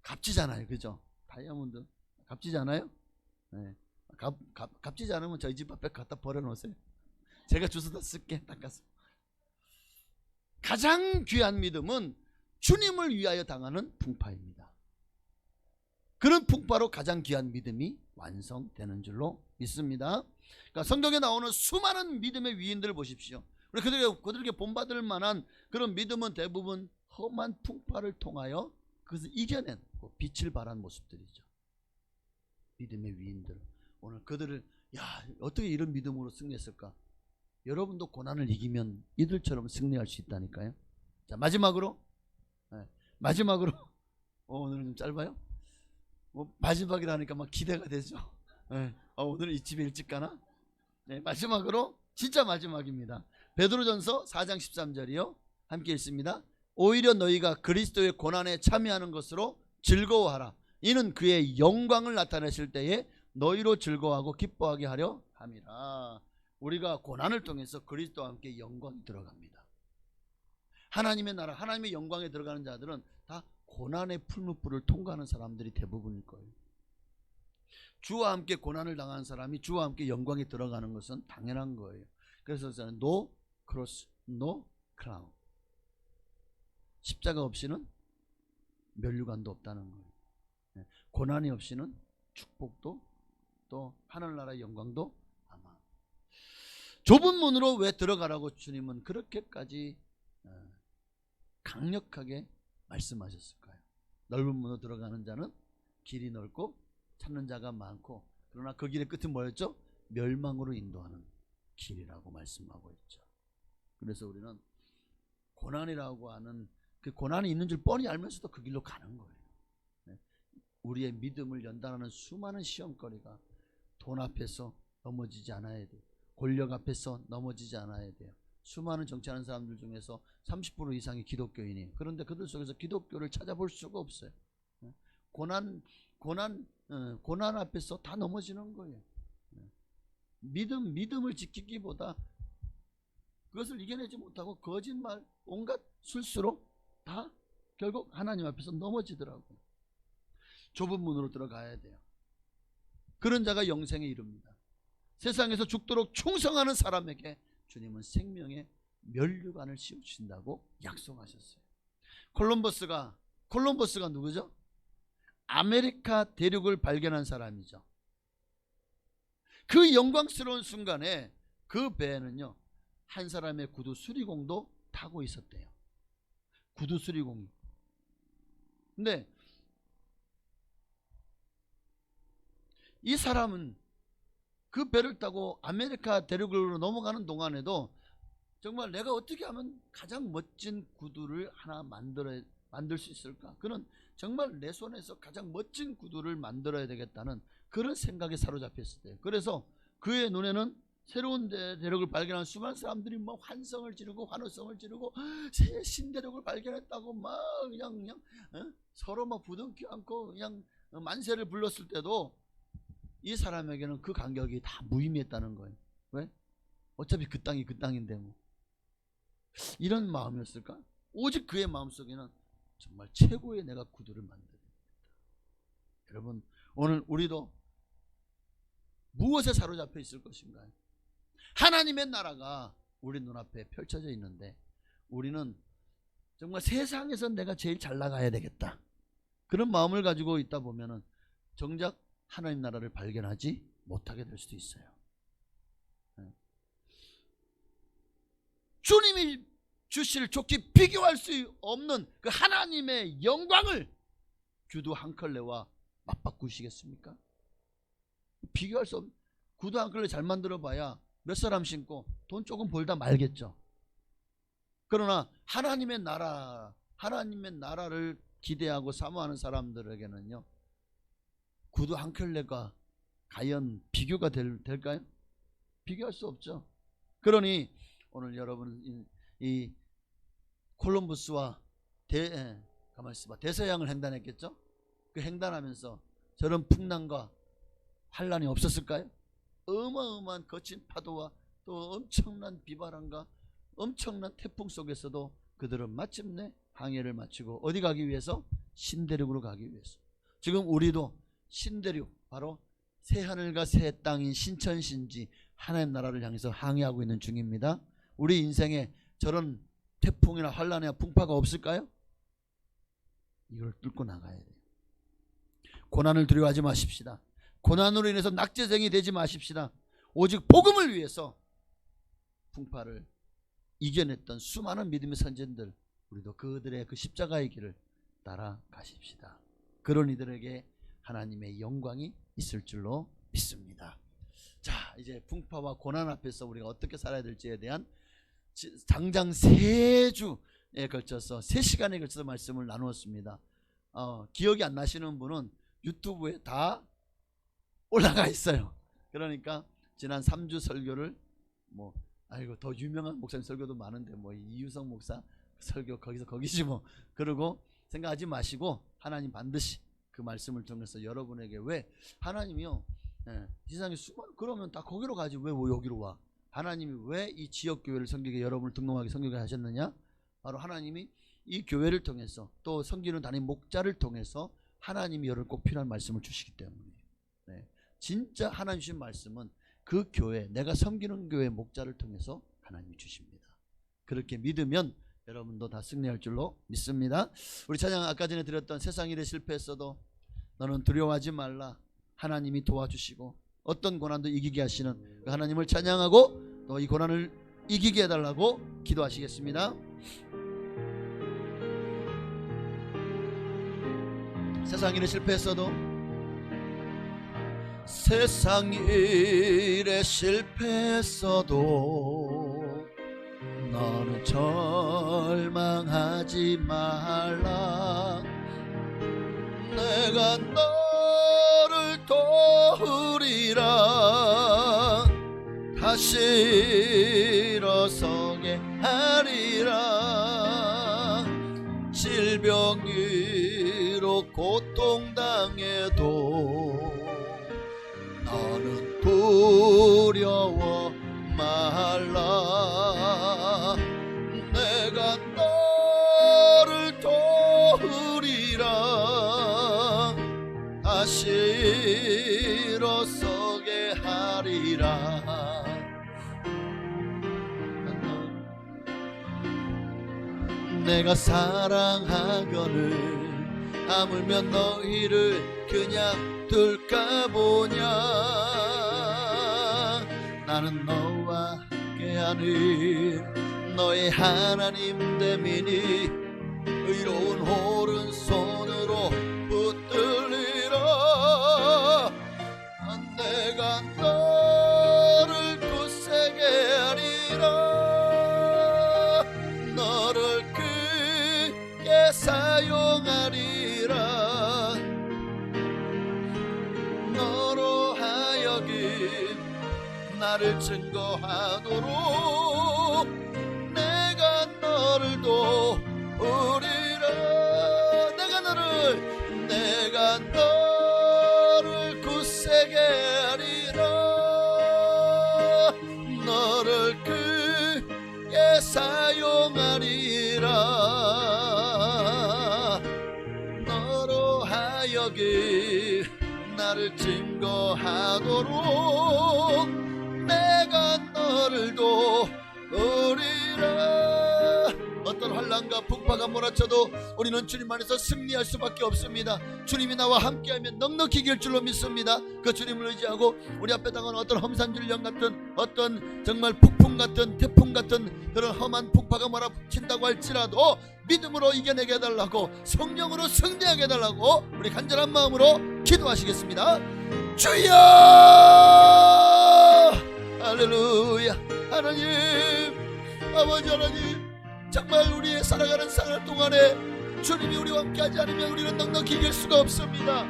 값지잖아요. 그죠? 다이아몬드 값지잖아요. 값지지 않으면 저희 집 앞에 갖다 버려놓으세요. 제가 주워다 쓸게. 닦아서. 가장 귀한 믿음은 주님을 위하여 당하는 풍파입니다. 그런 풍파로 가장 귀한 믿음이 완성되는 줄로 믿습니다. 그러니까 성경에 나오는 수많은 믿음의 위인들을 보십시오. 우리 그들에게 본받을 만한 그런 믿음은 대부분 험한 풍파를 통하여 그것을 이겨낸 빛을 발한 모습들이죠. 믿음의 위인들. 오늘 그들을 어떻게 이런 믿음으로 승리했을까? 여러분도 고난을 이기면 이들처럼 승리할 수 있다니까요. 자 마지막으로 오늘은 좀 짧아요. 마지막이라니까 막 기대가 되죠. 오늘은 이집에 일찍 가나? 마지막으로 진짜 마지막입니다. 베드로전서 4장 13절이요. 함께 읽습니다. 오히려 너희가 그리스도의 고난에 참여하는 것으로 즐거워하라. 이는 그의 영광을 나타내실 때에 너희로 즐거워하고 기뻐하게 하려 함이라. 우리가 고난을 통해서 그리스도와 함께 영광이 들어갑니다. 하나님의 나라, 하나님의 영광에 들어가는 자들은 다 고난의 풀무불을 통과하는 사람들이 대부분일 거예요. 주와 함께 고난을 당하는 사람이 주와 함께 영광에 들어가는 것은 당연한 거예요. 그래서 저는 no cross, no crown. 십자가 없이는 면류관도 없다는 거예요. 고난이 없이는 축복도 또 하늘나라의 영광도 아마. 좁은 문으로 왜 들어가라고 주님은 그렇게까지 강력하게 말씀하셨을까요? 넓은 문으로 들어가는 자는 길이 넓고 찾는 자가 많고 그러나 그 길의 끝은 뭐였죠? 멸망으로 인도하는 길이라고 말씀하고 있죠. 그래서 우리는 고난이라고 하는 그 고난이 있는 줄 뻔히 알면서도 그 길로 가는 거예요. 우리의 믿음을 연단하는 수많은 시험거리가 돈 앞에서 넘어지지 않아야 돼요. 권력 앞에서 넘어지지 않아야 돼요. 수많은 정치하는 사람들 중에서 30% 이상이 기독교인이에요. 그런데 그들 속에서 기독교를 찾아볼 수가 없어요. 고난 앞에서 다 넘어지는 거예요. 믿음을 지키기보다 그것을 이겨내지 못하고 거짓말, 온갖 술수로 다 결국 하나님 앞에서 넘어지더라고요. 좁은 문으로 들어가야 돼요. 그런 자가 영생에 이릅니다. 세상에서 죽도록 충성하는 사람에게 주님은 생명의 면류관을 씌우신다고 약속하셨어요. 콜럼버스가 누구죠? 아메리카 대륙을 발견한 사람이죠. 그 영광스러운 순간에 그 배에는요 한 사람의 구두 수리공도 타고 있었대요. 구두 수리공이. 근데 이 사람은 그 배를 타고 아메리카 대륙으로 넘어가는 동안에도 정말 내가 어떻게 하면 가장 멋진 구두를 하나 만들 수 있을까? 그는 정말 내 손에서 가장 멋진 구두를 만들어야 되겠다는 그런 생각에 사로잡혔을 때요. 그래서 그의 눈에는 새로운 대륙을 발견한 수많은 사람들이 막 환성을 지르고 환호성을 지르고 새 신대륙을 발견했다고 막 그냥 서로 막 부둥켜 안고 그냥 만세를 불렀을 때도 이 사람에게는 그 간격이 다 무의미했다는 거예요. 왜? 어차피 그 땅이 그 땅인데 뭐. 이런 마음이었을까? 오직 그의 마음속에는 정말 최고의 내가 구두를 만들어야 됩니다. 여러분, 오늘 우리도 무엇에 사로잡혀 있을 것인가요? 하나님의 나라가 우리 눈앞에 펼쳐져 있는데 우리는 정말 세상에서 내가 제일 잘 나가야 되겠다, 그런 마음을 가지고 있다 보면은 정작 하나님 나라를 발견하지 못하게 될 수도 있어요. 주님이 주실 좋게 비교할 수 없는 그 하나님의 영광을 구두 한 켤레와 맞바꾸시겠습니까? 비교할 수 없는 구두 한 켤레 잘 만들어 봐야 몇 사람 신고 돈 조금 벌다 말겠죠. 그러나 하나님의 나라를 기대하고 사모하는 사람들에게는요, 구두 한 켤레가 과연 비교가 될까요? 비교할 수 없죠. 그러니 오늘 여러분 이 콜럼버스와 대서양을 횡단했겠죠. 그 횡단하면서 저런 풍랑과 환란이 없었을까요? 어마어마한 거친 파도와 또 엄청난 비바람과 엄청난 태풍 속에서도 그들은 마침내 항해를 마치고 어디 가기 위해서? 신대륙으로 가기 위해서. 지금 우리도 신대륙, 바로 새하늘과 새 땅인 신천신지 하나님 나라를 향해서 항해하고 있는 중입니다. 우리 인생에 저런 태풍이나 환란이나 풍파가 없을까요? 이걸 뚫고 나가야 돼요. 고난을 두려워하지 마십시다. 고난으로 인해서 낙제생이 되지 마십시다. 오직 복음을 위해서 풍파를 이겨냈던 수많은 믿음의 선진들, 우리도 그들의 그 십자가의 길을 따라가십시다. 그런 이들에게 하나님의 영광이 있을 줄로 믿습니다. 자, 이제 풍파와 고난 앞에서 우리가 어떻게 살아야 될지에 대한 당장 3주에 걸쳐서 3시간에 걸쳐서 말씀을 나누었습니다. 기억이 안 나시는 분은 유튜브에 다 올라가 있어요. 그러니까 지난 3주 설교를 더 유명한 목사님 설교도 많은데 이유성 목사 설교 거기지 뭐, 그러고 생각하지 마시고 하나님 반드시 그 말씀을 통해서 여러분에게, 왜 하나님이요, 세상에 수많은, 그러면 다 거기로 가지 왜 여기로 와? 하나님이 왜 이 지역 교회를 섬기게, 여러분을 등록하게 섬기게 하셨느냐? 바로 하나님이 이 교회를 통해서 또 섬기는 담임 목자를 통해서 하나님이 여러분 꼭 필요한 말씀을 주시기 때문에, 진짜 하나님 주신 말씀은 그 교회, 내가 섬기는 교회 목자를 통해서 하나님이 주십니다. 그렇게 믿으면 여러분도 다 승리할 줄로 믿습니다. 우리 찬양 아까 전에 드렸던 세상 일에 실패했어도 너는 두려워하지 말라, 하나님이 도와주시고 어떤 고난도 이기게 하시는 그 하나님을 찬양하고 또 이 고난을 이기게 해달라고 기도하시겠습니다. 세상 일에 실패했어도, 세상 일에 실패했어도 너는 절망하지 말라. 내가 너를 도우리라. 다시 일어서게 하리라. 질병으로 고통당해도 너는 두려워 말라. 내가 너를 도우리라. 다시 일어서게 하리라. 내가 사랑하거늘 하물며 너희를 그냥 둘까 보냐. 나는 너와 함께하는 너의 하나님 됨이니 의로운 오른손으로 붙들리라. 내가 너를 굳세게 하리라. 너를 크게 사용하리라. 너로 하여금 나를 증거하도록 내가 너를 도우리라. 내가 너를 굳세게 여기 나를 증거하도록 내가 너를 도우리라. 어떤 환난과 풍파가 몰아쳐도 우리는 주님 안에서 승리할 수밖에 없습니다. 주님이 나와 함께하면 넉넉히 이길 줄로 믿습니다. 그 주님을 의지하고 우리 앞에 당하는 어떤 험산질령 같은 어떤 정말 폭풍 같은 태풍 같은 그런 험한 풍파가 몰아친다고 할지라도 믿음으로 이겨내게 해달라고, 성령으로 승리하게 해달라고 우리 간절한 마음으로 기도하시겠습니다. 주여! 할렐루야. 하나님, 아버지 하나님, 정말 우리의 살아가는 생활 동안에 주님이 우리와 함께하지 않으면 우리는 넉넉히 이길 수가 없습니다.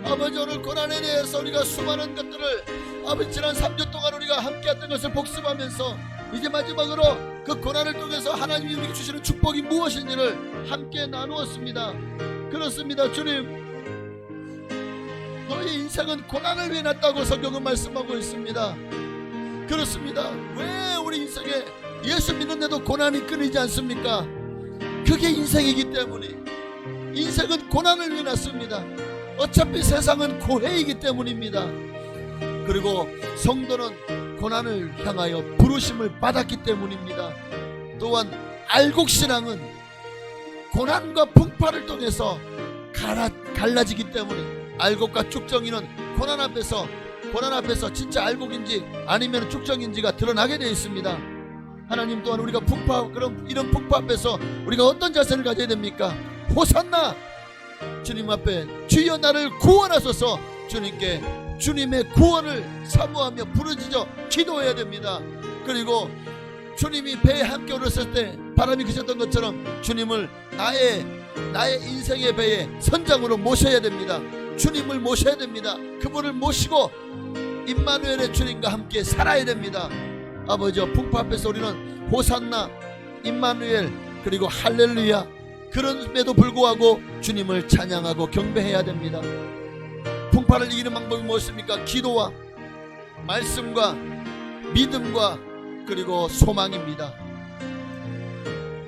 아버지, 오늘 고난에 대해서 우리가 수많은 것들을 아버지 지난 3주 동안 우리가 함께했던 것을 복습하면서 이제 마지막으로 그 고난을 통해서 하나님이 우리에게 주시는 축복이 무엇인지를 함께 나누었습니다. 그렇습니다. 주님, 너의 인생은 고난을 위해 났다고 성경은 말씀하고 있습니다. 그렇습니다. 왜 우리 인생에 예수 믿는데도 고난이 끊이지 않습니까? 그게 인생이기 때문에. 인생은 고난을 위해 났습니다. 어차피 세상은 고해이기 때문입니다. 그리고 성도는 고난을 향하여 부르심을 받았기 때문입니다. 또한 알곡신앙은 고난과 풍파를 통해서 갈라지기 때문에, 알곡과 쭉정이는 고난 앞에서 진짜 알곡인지 아니면 쭉정인지가 드러나게 되어 있습니다. 하나님, 또한 우리가 이런 풍파 앞에서 우리가 어떤 자세를 가져야 됩니까? 호산나! 주님 앞에 주여 나를 구원하소서, 주님께 주님의 구원을 사모하며 부르짖어 기도해야 됩니다. 그리고 주님이 배에 함께 오르셨을 때 바람이 그쳤던 것처럼 주님을 나의 인생의 배에 선장으로 모셔야 됩니다. 주님을 모셔야 됩니다. 그분을 모시고 임마누엘의 주님과 함께 살아야 됩니다. 아버지, 풍파 앞에서 우리는 호산나, 임마누엘, 그리고 할렐루야, 그럼에도 불구하고 주님을 찬양하고 경배해야 됩니다. 풍파를 이기는 방법이 무엇입니까? 기도와 말씀과 믿음과 그리고 소망입니다.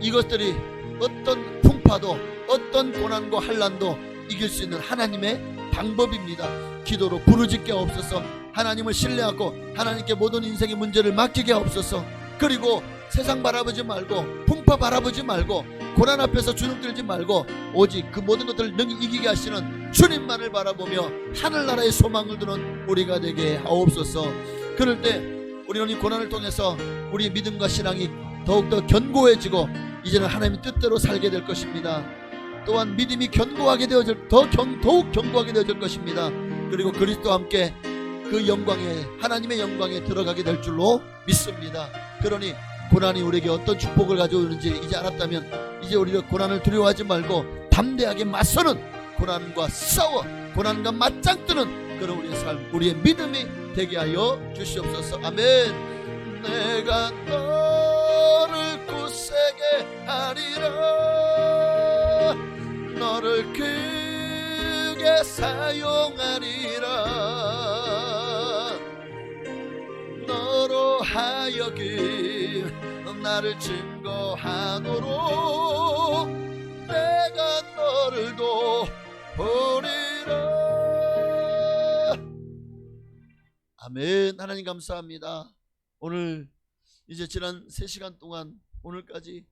이것들이 어떤 풍파도 어떤 고난과 환난도 이길 수 있는 하나님의 방법입니다. 기도로 부르짖게 하옵소서. 하나님을 신뢰하고 하나님께 모든 인생의 문제를 맡기게 하옵소서. 그리고 세상 바라보지 말고 풍파 바라보지 말고 고난 앞에서 주눅들지 말고 오직 그 모든 것들을 능히 이기게 하시는 주님만을 바라보며 하늘나라의 소망을 두는 우리가 되게 하옵소서. 그럴 때 우리는 이 고난을 통해서 우리의 믿음과 신앙이 더욱더 견고해지고 이제는 하나님의 뜻대로 살게 될 것입니다. 또한 믿음이 견고하게 되어질 더욱 견고하게 되어질 것입니다. 그리고 그리스도와 함께 그 영광에, 하나님의 영광에 들어가게 될 줄로 믿습니다. 그러니 고난이 우리에게 어떤 축복을 가져오는지 이제 알았다면 이제 우리가 고난을 두려워하지 말고 담대하게 맞서는, 고난과 싸워 고난과 맞짱 뜨는 그런 우리의 삶, 우리의 믿음이 되게 하여 주시옵소서. 아멘. 내가 너를 굳세게 하리라, 너를 크게 사용하리라, 너로 하여금 나를 증거하도록 내가 너를 도우리라. 아멘. 하나님 감사합니다. 오늘 이제 지난 3시간 동안 오늘까지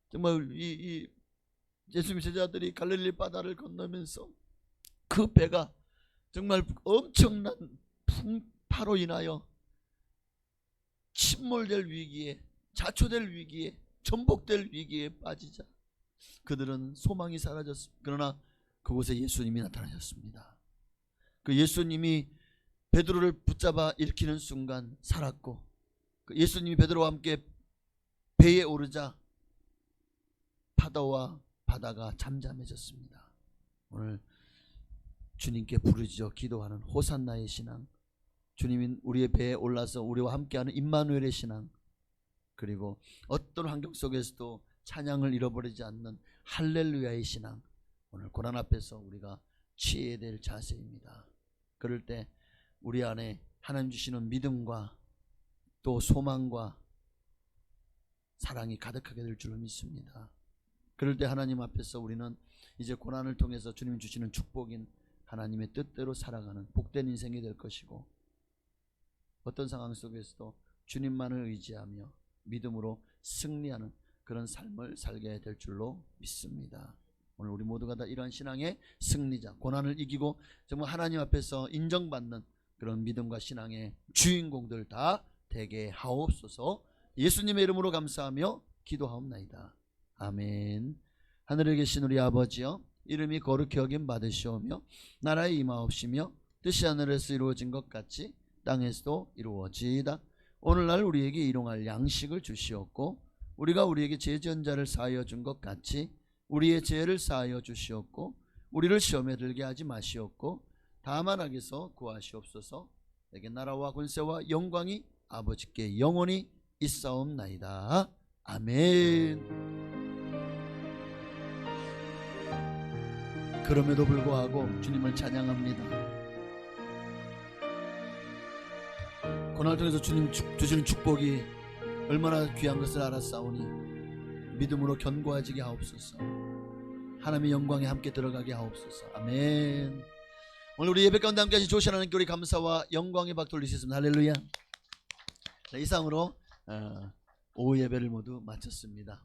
정말 이 예수님 제자들이 갈릴리 바다를 건너면서 그 배가 정말 엄청난 풍파로 인하여 침몰될 위기에, 자초될 위기에, 전복될 위기에 빠지자 그들은 소망이 사라졌습니다. 그러나 그곳에 예수님이 나타나셨습니다. 그 예수님이 베드로를 붙잡아 일으키는 순간 살았고, 그 예수님이 베드로와 함께 배에 오르자 파도와 바다가 잠잠해졌습니다. 오늘 주님께 부르짖어 기도하는 호산나의 신앙, 주님이 우리의 배에 올라서 우리와 함께하는 임마누엘의 신앙, 그리고 어떤 환경 속에서도 찬양을 잃어버리지 않는 할렐루야의 신앙, 오늘 고난 앞에서 우리가 취해야 될 자세입니다. 그럴 때 우리 안에 하나님 주시는 믿음과 또 소망과 사랑이 가득하게 될 줄로 믿습니다. 그럴 때 하나님 앞에서 우리는 이제 고난을 통해서 주님 주시는 축복인 하나님의 뜻대로 살아가는 복된 인생이 될 것이고, 어떤 상황 속에서도 주님만을 의지하며 믿음으로 승리하는 그런 삶을 살게 될 줄로 믿습니다. 오늘 우리 모두가 다 이러한 신앙의 승리자, 고난을 이기고 정말 하나님 앞에서 인정받는 그런 믿음과 신앙의 주인공들 다 되게 하옵소서. 예수님의 이름으로 감사하며 기도하옵나이다. 아멘. 하늘에 계신 우리 아버지여, 이름이 거룩히 여김 받으시오며 나라에 임하옵시며 뜻이 하늘에서 이루어진 것 같이 땅에서도 이루어지이다. 오늘날 우리에게 일용할 양식을 주시옵고, 우리가 우리에게 죄 지은 자를 사하여 준 것 같이 우리의 죄를 사하여 주시옵고, 우리를 시험에 들게 하지 마시옵고 다만 악에서 구하시옵소서. 내게 나라와 권세와 영광이 아버지께 영원히 있사옵나이다. 아멘. 그럼에도 불구하고 주님을 찬양합니다. 고난을 통해서 주님 주시는 축복이 얼마나 귀한 것을 알았사오니 믿음으로 견고해지게 하옵소서. 하나님의 영광에 함께 들어가게 하옵소서. 아멘. 오늘 우리 예배 가운데 함께하신 조시 하나님께 우리 감사와 영광의 박 돌리셨습니다. 할렐루야. 자, 이상으로 오후 예배를 모두 마쳤습니다.